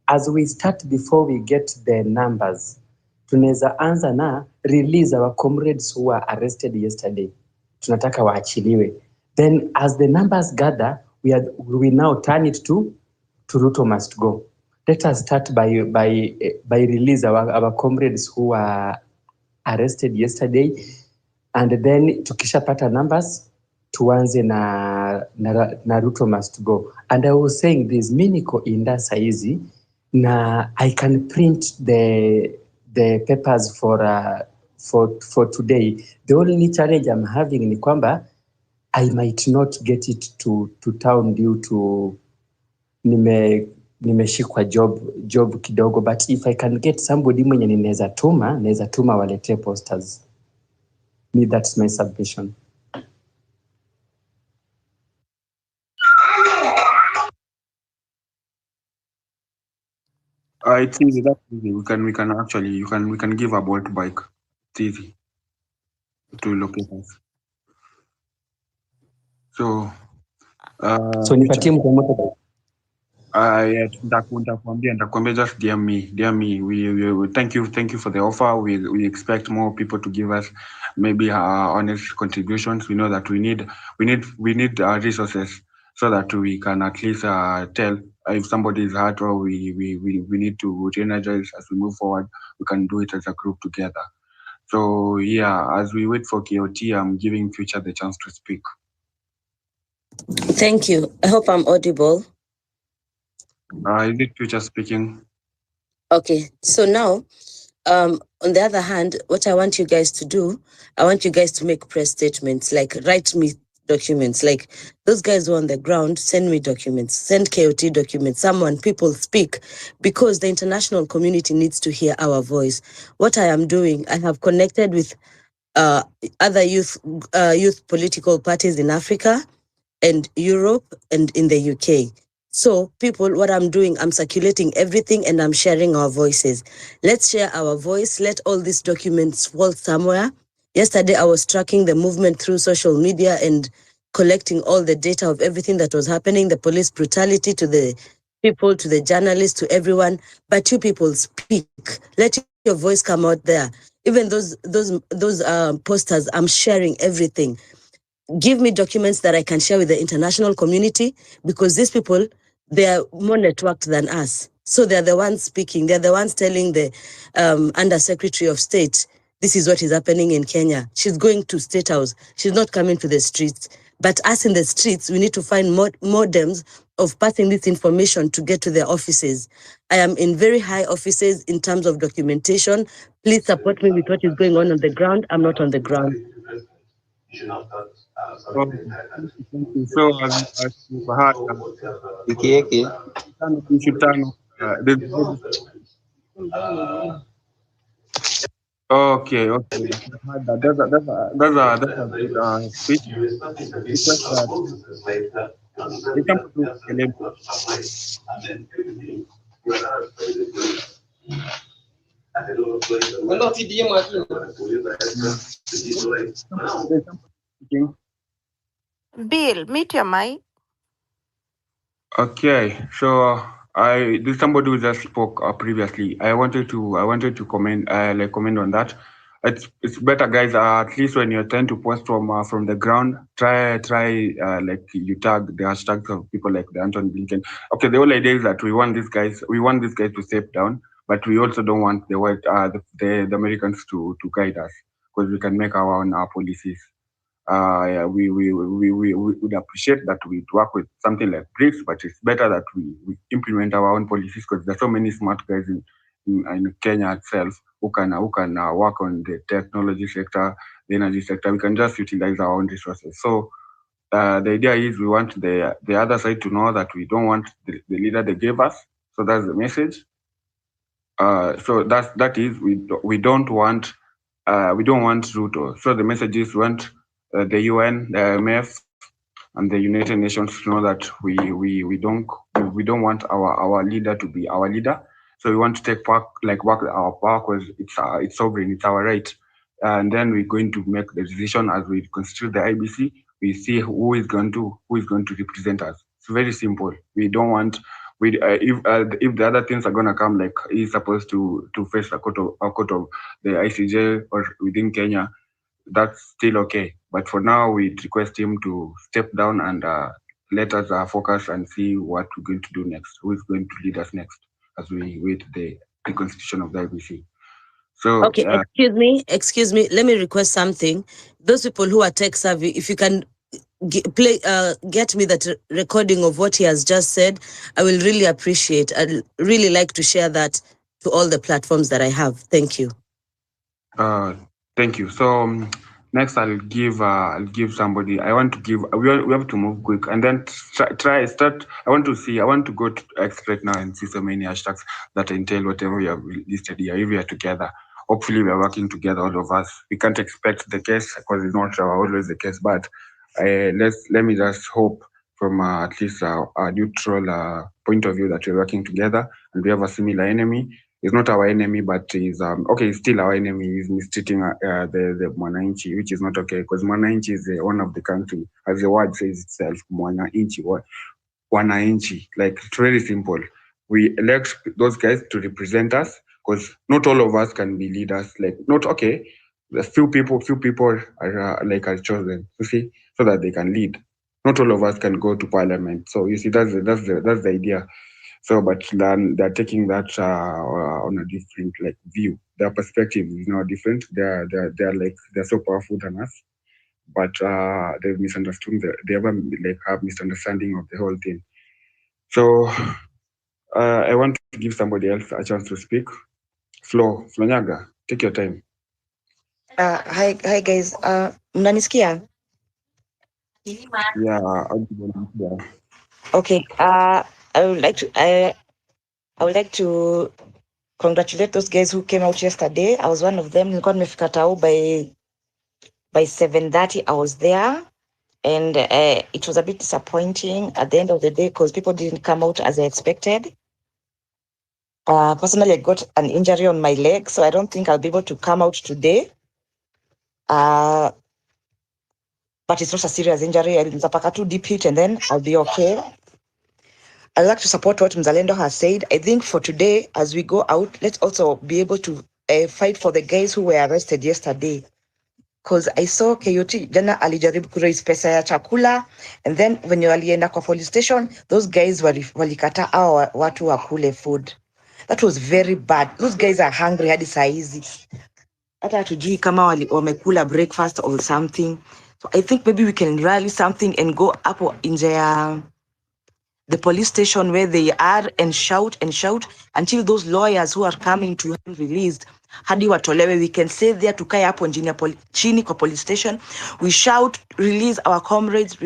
as we start, before we get the numbers, tunaweza anza na release our comrades who were arrested yesterday. Tunataka waachiliwe. Then as the numbers gather, we now turn it to Ruto must go. Let us start by release our comrades who were arrested yesterday, and then tukishapata numbers tuanze na Ruto must go. And I was saying this, mi niko inda saizi na I can print the papers for today. The only challenge I'm having ni kwamba I might not get it to town due to nimeshikwa job kidogo, but if I can get somebody mwenye naweza tuma walete posters. Me, that's my submission. It's easy. That's easy. We can actually we can give a Bolt bike. It's easy to locate us. So So nipatie mtu mmoja. Yeah, nitakuambia just DM me. We thank you for the offer. We expect more people to give us maybe honest contributions. We know that we need resources so that we can at least tell if somebody is hurt or we need to re-energize as we move forward. We can do it as a group together. So yeah, as we wait for KOT, I'm giving Future the chance to speak. Thank you. I hope I'm audible. Is it Future speaking? Okay, so now, on the other hand, what I want you guys to do, I want you guys to make press statements, like write me documents, like those guys who are on the ground, send me documents, send KOT documents, people speak, because the international community needs to hear our voice. What I am doing, I have connected with other youth political parties in Africa and Europe and in the UK. So people, what I'm doing, I'm circulating everything and I'm sharing our voices. Let's share our voice. Let all these documents fall somewhere. Yesterday, I was tracking the movement through social media and collecting all the data of everything that was happening, the police brutality to the people, to the journalists, to everyone. But you people speak. Let your voice come out there. Even those posters, I'm sharing everything. Give me documents that I can share with the international community, because these people, they are more networked than us. So they're the ones speaking. They're the ones telling the Undersecretary of State, this is what is happening in Kenya. She's going to State House. She's not coming to the streets. But us in the streets, we need to find modems of passing this information to get to their offices. I am in very high offices in terms of documentation. Please support me with what is going on the ground. I'm not on the ground. Thank you. So as you've heard, we should turn off. Okay. I've heard that. That's a good speech. Request that if somebody Bill, mute your mic. Okay, so this somebody who just spoke previously. I wanted to comment comment on that. It's better, guys. At least when you're trying to post from the ground, try like you tag the hashtags of people like the Anton Blinken. Okay, the whole idea is that we want these guys to step down, but we also don't want the Americans to guide us, because we can make our own policies. Yeah, we would appreciate that we work with something like BRICS, but it's better that we implement our own policies, because there's so many smart guys in Kenya itself who can work on the technology sector, the energy sector. We can just utilize our own resources. So the idea is we want the other side to know that we don't want the leader they gave us. So that's the message. So that is we don't want Ruto. So the message is we want the UN, the IMF, and the United Nations to know that we don't want our leader to be our leader. So we want to take back our power, because it's sovereign, it's our right. And then we're going to make the decision as we constitute the IBC. We see who is going to represent us. It's very simple. We don't want if the other things are gonna come, like he's supposed to face a court of the ICJ or within Kenya, that's still okay. But for now, we request him to step down and let us focus and see what we're going to do next. Who is going to lead us next as we wait the constitution of the IBC. So Okay, excuse me. Let me request something. Those people who are tech savvy, if you can get me that recording of what he has just said, I will really appreciate. I'd really like to share that to all the platforms that I have. Thank you. Thank you. So next, I'll give somebody. I want to give. We have to move quick and then start. I want to go to expert now and see so many hashtags that entail whatever we have listed here. If we are together, hopefully we are working together, all of us. We can't expect the case because it's not always the case. But let me just hope from at least a neutral point of view that we're working together and we have a similar enemy. He's not our enemy, but he's okay. He's still our enemy. He's mistreating the Mwananchi, which is not okay because Mwananchi is the owner of the country, as the word says itself. Mwananchi, Wananchi. Like it's very simple. We elect those guys to represent us because not all of us can be leaders. Like not okay. The few people are chosen. You see, so that they can lead. Not all of us can go to parliament. So you see, that's the idea. So, but then they're taking that on a different view. Their perspective is different. They're so powerful than us, but they've misunderstood. They have misunderstanding of the whole thing. So I want to give somebody else a chance to speak. Flonyaga, take your time. Hi guys. Mnanisikia? Yeah. Okay. I would like to congratulate those guys who came out yesterday. I was one of them. Nilikuwa nimefika Tau by 7:30. I was there, and it was a bit disappointing at the end of the day because people didn't come out as I expected. Personally, I got an injury on my leg, so I don't think I'll be able to come out today. But it's not a serious injury. I'll zapaka two deep hit and then I'll be okay. I'd like to support what Mzalendo has said. I think for today, as we go out, let's also be able to fight for the guys who were arrested yesterday. Because I saw KOT, jana alijaribu kuraise pesa ya chakula, and then when you alienda kwa police station, those guys walikata hawa watu wakule food. That was very bad. Those guys are hungry hadi saa hizi. Hata hatujui kama wamekula breakfast or something. So I think maybe we can rally something and go up nje ya the police station where they are and shout until those lawyers who are coming to be released hadi watolewe. We can say there tukae hapo chini kwa police station, we shout, release our comrades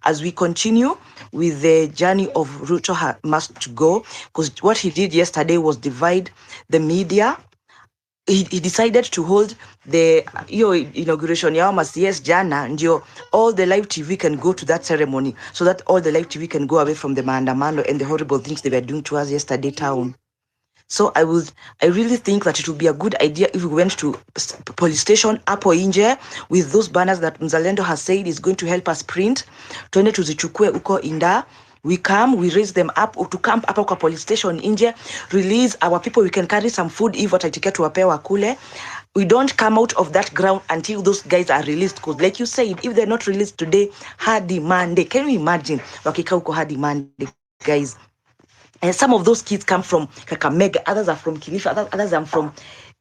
as we continue with the journey of Ruto must go, because what he did yesterday was divide the media. He decided to hold the inauguration yao yes jana ndio all the live TV can go to that ceremony, so that all the live TV can go away from the maandamano and the horrible things they were doing to us yesterday town. So I really think that it would be a good idea if we went to police station hapo nje with those banners that Mzalendo has said is going to help us print. Tuende tuzichukue uko inda. We come, we raise them up to camp hapa kwa police station nje, release our people. We can carry some food if watatikia tuwapewa kule. We don't come out of that ground until those guys are released, because like you said, if they're not released today, hadi Monday. Can you imagine wakika uko hadi Monday, guys? And some of those kids come from Kakamega, others are from Kilifi, others are from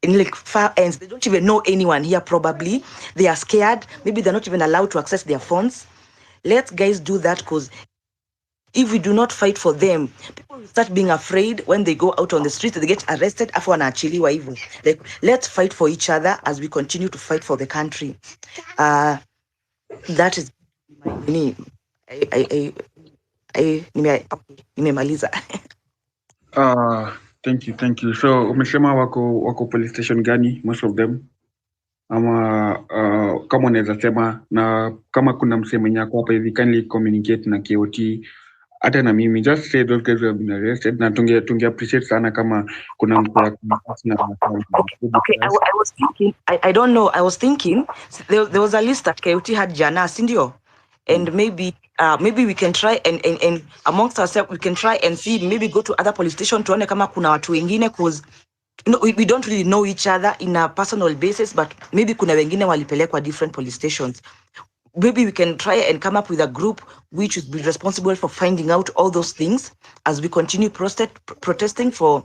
like far ends. They don't even know anyone here probably. They are scared. Maybe they're not even allowed to access their phones. Let's guys do that, because if we do not fight for them, people will start being afraid when they go out on the street, they get arrested, afu wanaachiliwa hivyo. Like, let's fight for each other as we continue to fight for the country. That is my nimemaliza. Thank you. So umesema wako police station gani, most of them? Ama kama unaweza sema, na kama kuna msee mwenye ako hapa hivi, kindly communicate na KOT, hata na mimi, just say those guys have been arrested, na tunge appreciate sana kama kuna msee Okay, I was thinking, I don't know, I was thinking there was a list that KOT had jana, sindio? And maybe maybe we can try and amongst ourselves we can try and see, maybe go to other police station tuone kama kuna watu wengine, cause we don't really know each other in a personal basis, but maybe kuna wengine walipelekwa different police stations. Maybe we can try and come up with a group which would be responsible for finding out all those things as we continue protesting for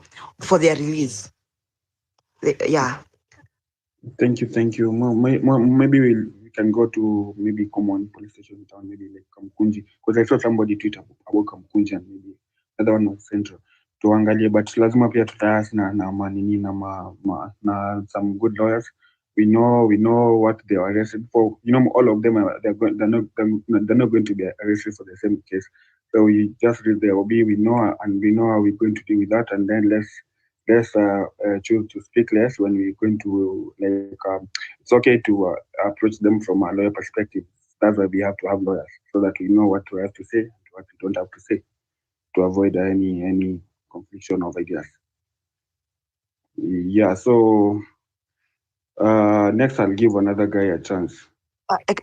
their release. Yeah. Thank you. Maybe we can go to maybe common police station in town, maybe like Kamkunji, because I saw somebody tweet about Kamkunji and maybe the other one was Central. Tuangalie, but lazima pia tutayas na manini na some good lawyers. We know what they are arrested for. All of them they're not going to be arrested for the same case. So we just read the OB. We know how we're going to deal with that, and then let's choose to speak less when we're going to it's okay to approach them from a lawyer perspective. That's why we have to have lawyers, so that we know what we have to say and what we don't have to say, to avoid any confliction of ideas. Yeah, so next I'll give another guy a chance.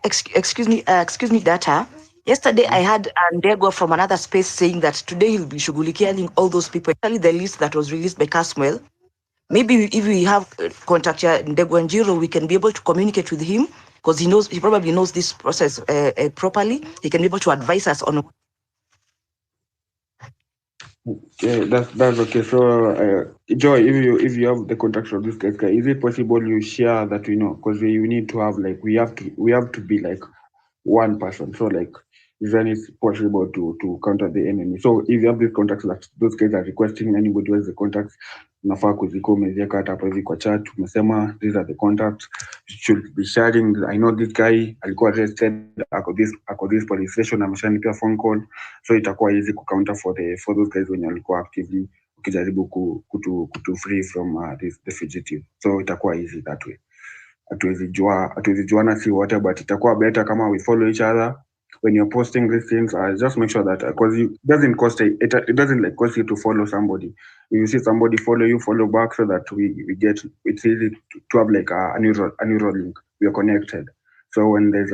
Excuse me, Data. Yesterday I had Ndego from another space saying that today he'll be shughulikiaing all those people, especially the list that was released by Caswell. Maybe if we have contact Ndego and Jiro, we can be able to communicate with him, because he probably knows this process properly. He can be able to advise us on. Okay, that's okay. So, Joy, if you have the contact of this guy, is it possible you share that because you need to have we have to be like one person. So then it's possible to counter the enemy. So if you have these contacts that those guys are requesting, anybody who has the contacts, unafaa kuzikuwa umeziweka hata hapo hivi kwa chat, umesema these are the contacts you should be sharing. I know this guy alikuwa arrested, ako this police station, ameshanipia phone call, so itakuwa easy ku counter for those guys wenye walikuwa actively ukijaribu kutu free from the fugitive. So itakuwa easy that way. Hatuwezi juana si wote, but itakuwa better kama we follow each other when you're posting these things. Just make sure that because it doesn't cost it doesn't cost you to follow somebody. You see somebody follow you, follow back, so that we get it's easy to have a neural link. We are connected. So when there's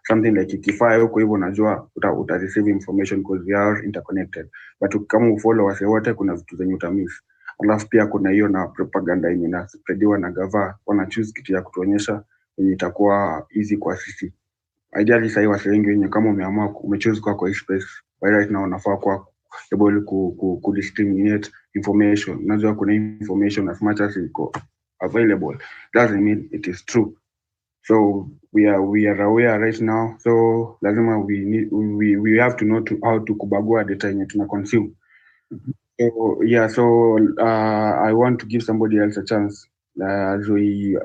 something like ikifaa huko hivyo, unajua uta receive information because we are interconnected. But kama ufollow wase wote, kuna vitu zenye utamiss. Alafu pia kuna hiyo na propaganda yenye inaspreadiwa na gava, wana choose kitu ya kutuonyesha yenye itakuwa easy kwa sisi. Ideally sahii wase wengi wenye kama umeamua umechoose kwa hii space, right now unafaa kwa able ku discriminate information. Unajua kuna information as much as iko available doesn't mean it is true. So we are aware right now, so lazima we have to know how to kubagua data yenye tuna consume. So yeah, I want to give somebody else a chance. As we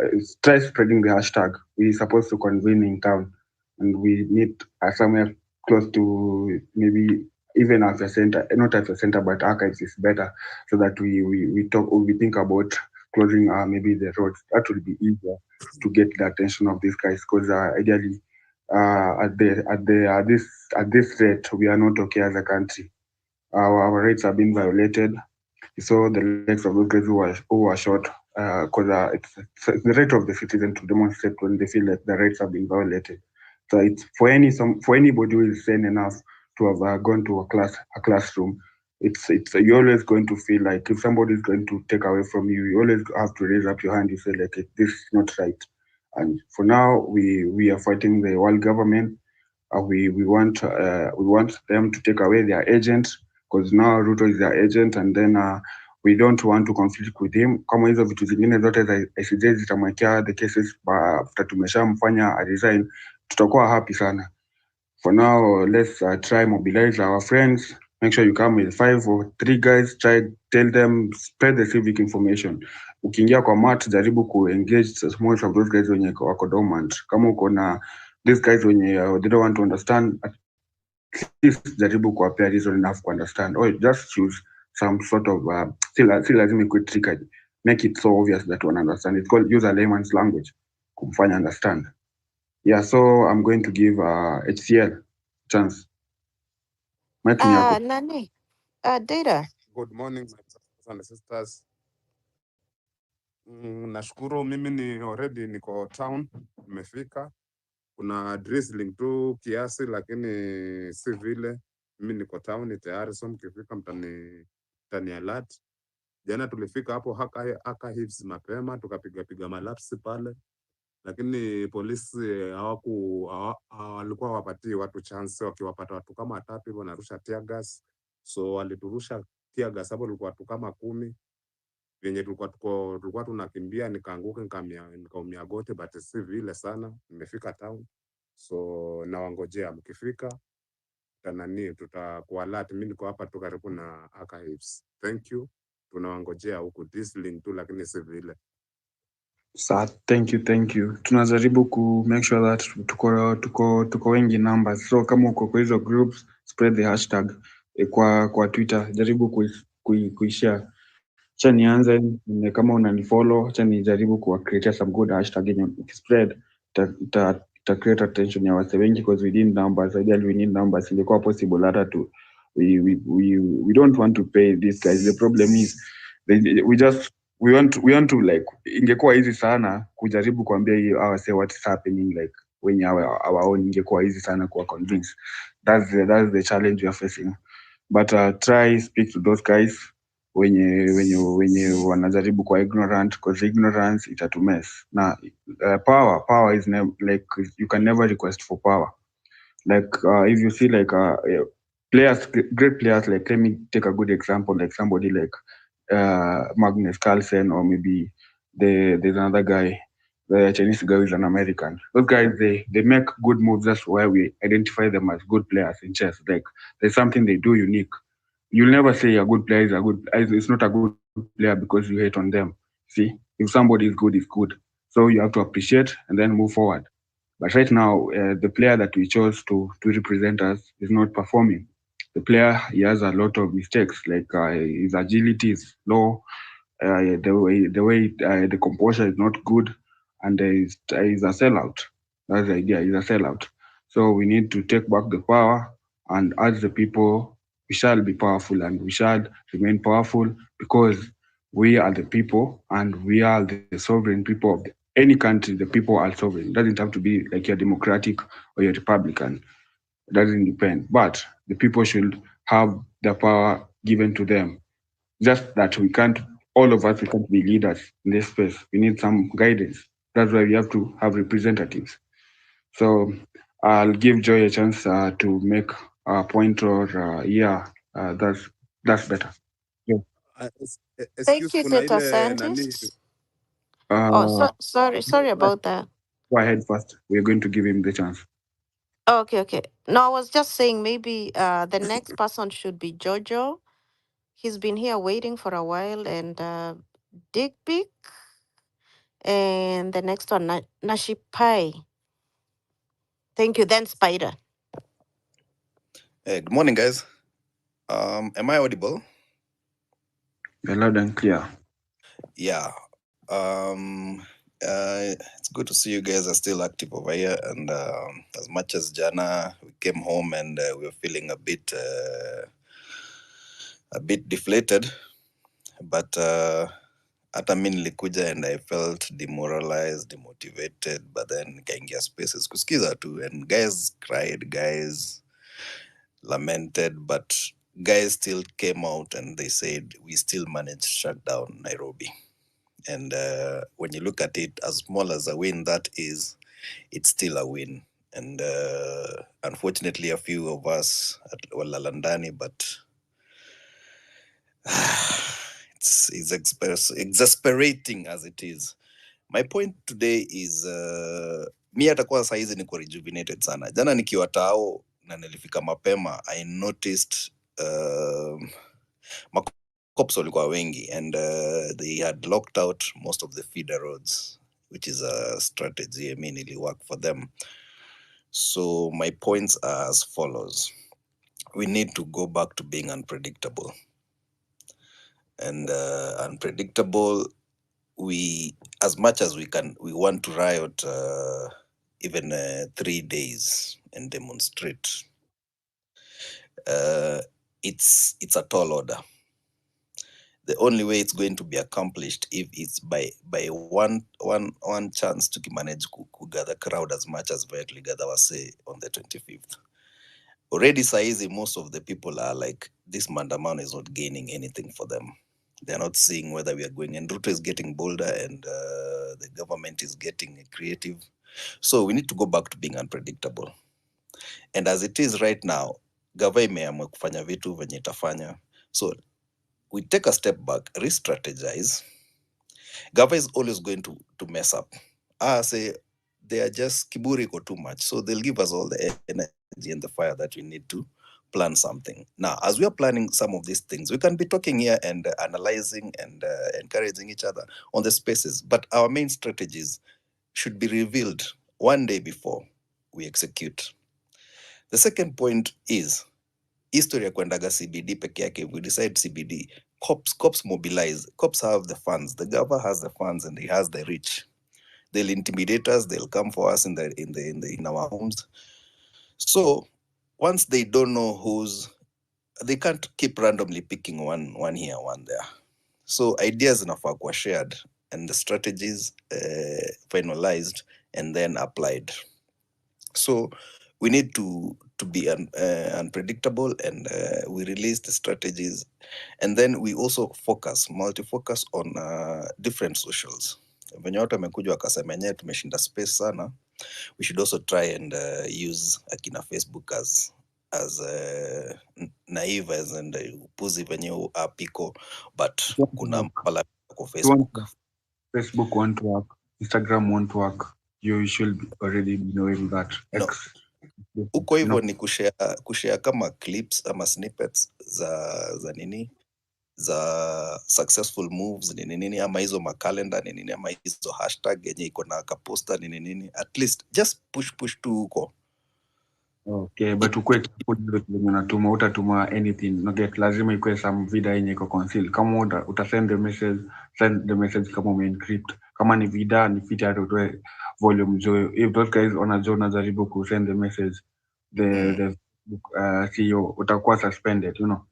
try spreading the hashtag, we're supposed to convene in town, and we need somewhere close to maybe even at the center, not at the center, but archives is better, so that we think about closing maybe the roads. That will be easier to get the attention of these guys, because ideally at this rate we are not okay as a country. Our rights have been violated. So the legs of those guys who were shot, because it's the right of the citizen to demonstrate when they feel that the rights have been violated. So it's for anybody who is sane enough to have gone to a classroom. It's you're always going to feel like if somebody is going to take away from you, you always have to raise up your hand. You say like this is not right. And for now, we are fighting the world government. We want them to take away their agent, because now Ruto is their agent, and then we don't want to conflict with him. Kama hizo vitu zingine zote za ICJ zitamwekea the cases after tumeshamfanya resign, tutakuwa happy sana. For now, let's try mobilize our friends. Make sure you come with 5 or 3 guys. Tell them, spread the civic information. Ukiingia kwa mat, jaribu engage most of those guys wenye wako dormant. Kama uko na these guys wenye they don't want to understand, at least jaribu kuwapea reason enough to understand, or just choose some sort of still lazima ikuwe tricky. Make it so obvious that one understand. It's called use a layman's language kumfanya understand. Yeah, so I'm going to give HCL chance. Nane, Data. Good morning, my brothers and sisters. Nashukuru, mimi ni already niko town, nimefika. kuna drizzling tu kiasi, lakini si vile. Mimi niko town tayari, so mkifika mtani alert. Jana tulifika hapo haka hips mapema, tukapiga malapsi pale, lakini polisi walikuwa wapatii watu chance. Wakiwapata watu kama 3 hivyo narusha tear gas, so waliturusha tear gas hapo, tulikuwa watu kama 10 venye tulikuwa tunakimbia, nikaanguka nikaumia gote, but si vile sana. Nimefika town, so nawangojea mkifika tutakuwa alert. Mimi niko hapa tu karibu na archives. Thank you, tunawangojea huku drizzling tu, lakini si vile. Thank you. Tunajaribu ku make sure that tuko wengi numbers. So kama uko kwa hizo groups, spread the hashtag kwa Twitter, jaribu kuishare. Acha nianze, kama unanifollow, acha nijaribu kuwa create some good hashtag yenye spread ta create attention ya wase wengi, because we need numbers. Ideally we need numbers. Ilikuwa possible hata tu we don't want to pay these guys. The problem is we want to like, ingekuwa easy sana kujaribu kuambia hiyo wase what's happening, like when our own, ingekuwa easy sana kuwa convince. That's the challenge we are facing, but try speak to those guys wenye wanajaribu kwa ignorant, because ignorance itatumes na power is like you can never request for power. Like if you see like players, great players, like let me take a good example, like somebody like Magnus Carlsen, or maybe there's another guy, the Chinese guy is an American. Those guys, they make good moves. That's why we identify them as good players in chess. Like there's something they do unique. You'll never say a good player is not a good player because you hate on them. See, if somebody is good, is good. So you have to appreciate and then move forward. But right now, the player that we chose to represent us is not performing. The player, he has a lot of mistakes, like his agility is low, the composure is not good, and he's a sellout. That's the idea. He's a sellout. So we need to take back the power, and as the people, we shall be powerful, and we shall remain powerful, because we are the people, and we are the sovereign people of any country. The people are sovereign. It doesn't have to be like you're democratic or you're Republican. It doesn't depend. But the people should have the power given to them. Just that all of us, we can't be leaders in this space. We need some guidance. That's why we have to have representatives. So I'll give Joy a chance to make a point, or that's better. Yeah. Thank Excuse, you, kuna data ile nani. scientist. Uh, Sorry about that. Go ahead first. We're going to give him the chance. Okay. No, I was just saying maybe the next person should be Jojo. He's been here waiting for a while, and Digby, and the next one, Nashipai. Thank you. Then Spider. Good morning, guys. Am I audible? You're loud and clear. Yeah. It's good to see you guys are still active over here. And as much as Jana, we came home and we were feeling a bit deflated, but hata mi nilikuja and I felt demoralized, demotivated, but then nikaingia spaces kusikiza tu, and guys cried, guys lamented, but guys still came out and they said we still managed to shut down Nairobi. And when you look at it, as small as a win that is, it's still a win. And unfortunately, a few of us at Walalandani, but it's exasperating as it is. My point today is mi atakuwa saizi niko rejuvenated sana. Jana nikiwa tao na nilifika mapema, I noticed macops walikuwa wengi, and they had locked out most of the feeder roads, which is a strategy. I mean, it worked for them. So my points are as follows. We need to go back to being unpredictable. And unpredictable, we, as much as we can, we want to riot even 3 days and demonstrate. It's a tall order. The only way it's going to be accomplished if it's by one chance to manage gather crowd as much as vile tuligather wase on the 25th. Already saizi most of the people are like, this mandamano is not gaining anything for them. They're not seeing whether we are going, and Ruto is getting bolder, and the government is getting creative. So we need to go back to being unpredictable. And as it is right now, gava imeamua kufanya vitu venye itafanya. So we take a step back, re-strategize. Gava is always going to mess up. Say they are just kiburi iko too much. So they'll give us all the energy and the fire that we need to plan something. Now, as we are planning some of these things, we can be talking here and analyzing and encouraging each other on the spaces. But our main strategies should be revealed one day before we execute. The second point is history ya kwendaga CBD peke yake. If we decide CBD, cops mobilize. Cops have the funds. The governor has the funds and he has the reach. They'll intimidate us. They'll come for us in our homes. So once they don't know they can't keep randomly picking one here, one there. So ideas zinafaa kuwa shared and the strategies finalized and then applied. So we need to be unpredictable, and we release the strategies, and then we also multi-focus on different socials. Venye watu wamekuja wakasema yenyewe tumeshinda space sana, we should also try and use akina Facebook as naive as and upuzi venye apiko, but kuna pala kwa Facebook. Facebook won't work, Instagram won't work. You should already be knowing that. No. Uko hivyo ni kushare kama clips ama snippets za nini za successful moves nini ama hizo makalenda nini ama hizo hashtag yenye iko na kaposta nini, at least just push tu huko. Okay, but ukwe venye unatuma, utatuma anything, not lazima ikuwe some vida yenye iko conceal. Kama utasend the message kama umeencrypt. Kama ni vida ni fiti hata utoe volume zoe. If those guys unajaribu ku send the message, the CEO utakuwa suspended, you know.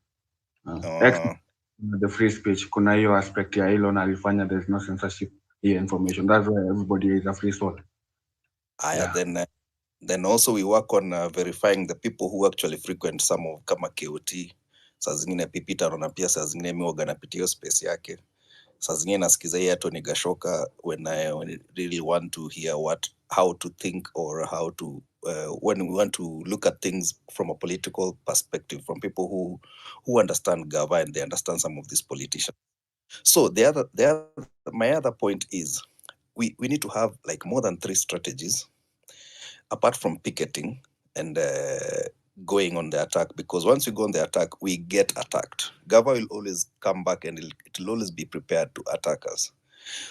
The free speech, kuna hiyo aspect ya Elon alifanya, there's no censorship here information. That's why everybody is a free soul. Then also we work on verifying the people who actually frequent some of kama KOT. Saa zingine pipita naona pia saa zingine mi waga napitia hiyo space yake. Saa zingine nasikiza hii Tony Gashoka when I really want to hear how to think or how to when we want to look at things from a political perspective, from people who understand Gava and they understand some of these politicians. So my other point is we need to have like more than 3 strategies apart from picketing and going on the attack, because once we go on the attack, we get attacked. Gava will always come back and it will always be prepared to attack us.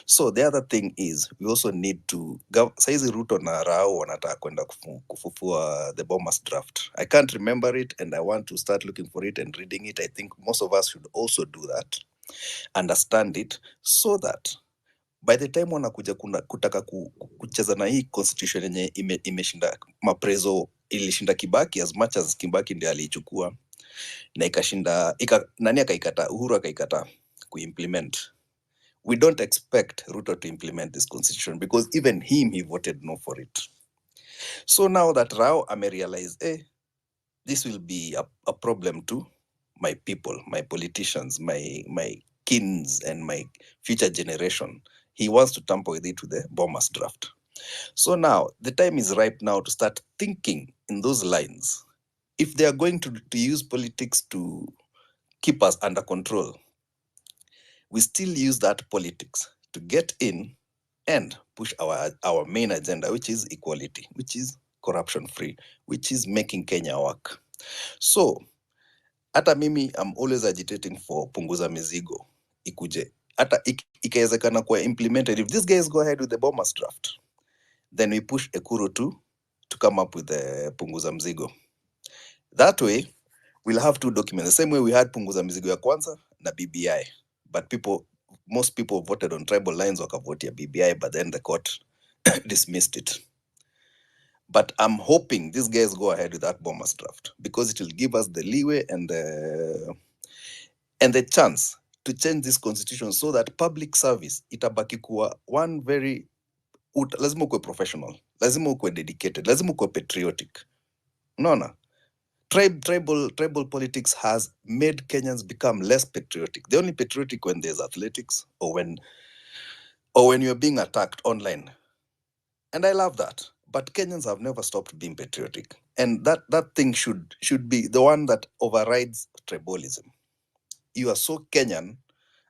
So the other thing is we also need to saizi Ruto na Rao wanataka kwenda kufufua the bombers draft. I can't remember it and I want to start looking for it and reading it. I think most of us should also do that, understand it, so that by the time wanakuja kutaka kucheza na hii constitution yenye imeshinda maprezo, ilishinda Kibaki as much as Kibaki ndiye aliichukua na ikashinda nani akaikataa, Uhuru akaikataa kuimplement. We don't expect Ruto to implement this constitution because even he voted no for it. So now that Rao amerealize this will be a problem to my people, my politicians, my kins and my future generation, he wants to tamper with it with the bombers draft. So now the time is ripe now to start thinking in those lines. If they are going to use politics to keep us under control, we still use that politics to get in and push our main agenda, which is equality, which is corruption free, which is making Kenya work. So hata mimi I'm always agitating for punguza mizigo ikuje, hata ikawezekana kuwa implemented. If these guys go ahead with the bombers draft, then we push Ekuru to come up with the punguza mzigo. That way we'll have 2 documents, the same way we had punguza mizigo ya kwanza na BBI, but most people voted on tribal lines wakavotia BBI, but then the court dismissed it. But I'm hoping these guys go ahead with that bombers draft because it will give us the leeway and the chance to change this constitution so that public service itabaki kuwa one very lazima kuwe professional, lazima ukuwe dedicated, lazima ukuwe patriotic. Unaona? Tribal politics has made Kenyans become less patriotic. They're only patriotic when there's athletics or when you're being attacked online. And I love that. But Kenyans have never stopped being patriotic. And that thing should be the one that overrides tribalism. You are so Kenyan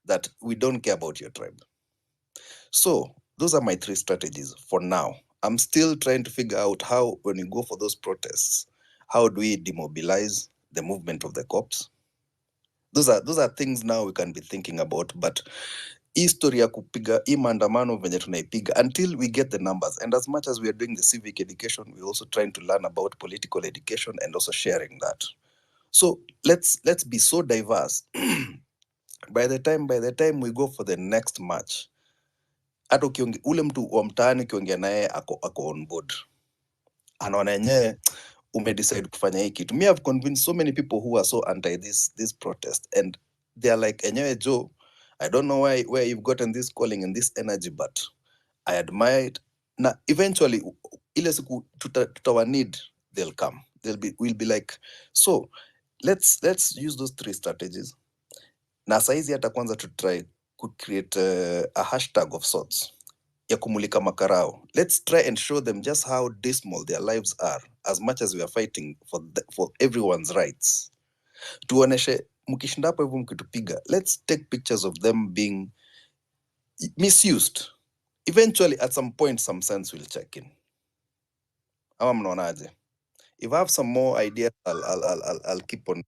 that we don't care about your tribe. So those are my 3 strategies for now. I'm still trying to figure out how, when we go for those protests, how do we demobilize the movement of the cops? Those are things now we can be thinking about, but history ya kupiga hii maandamano venye tunaipiga until we get the numbers. And as much as we are doing the civic education, we're also trying to learn about political education and also sharing that. So let's be so diverse. by the time we go for the next march, hata ule mtu wa mtaani ukiongea naye ako on board, anaona yenyewe umedecide kufanya hii kitu. Me have convinced so many people who are so anti this protest, and they are like, enyewe Joe, I don't know where you've gotten this calling and this energy, but I admire it. Na eventually ile siku tutawa need, they'll come. We'll be like, so let's use those 3 strategies. Na saizi hata kwanza to try to create a hashtag of sorts ya kumulika makarao. Let's try and show them just how dismal their lives are, as much as we are fighting for everyone's rights. Tuoneshe mkishinda hapo hivyo mkitupiga, let's take pictures of them being misused. Eventually at some point some sense will check in. Ama mnaonaje? If I have some more ideas, I'll keep on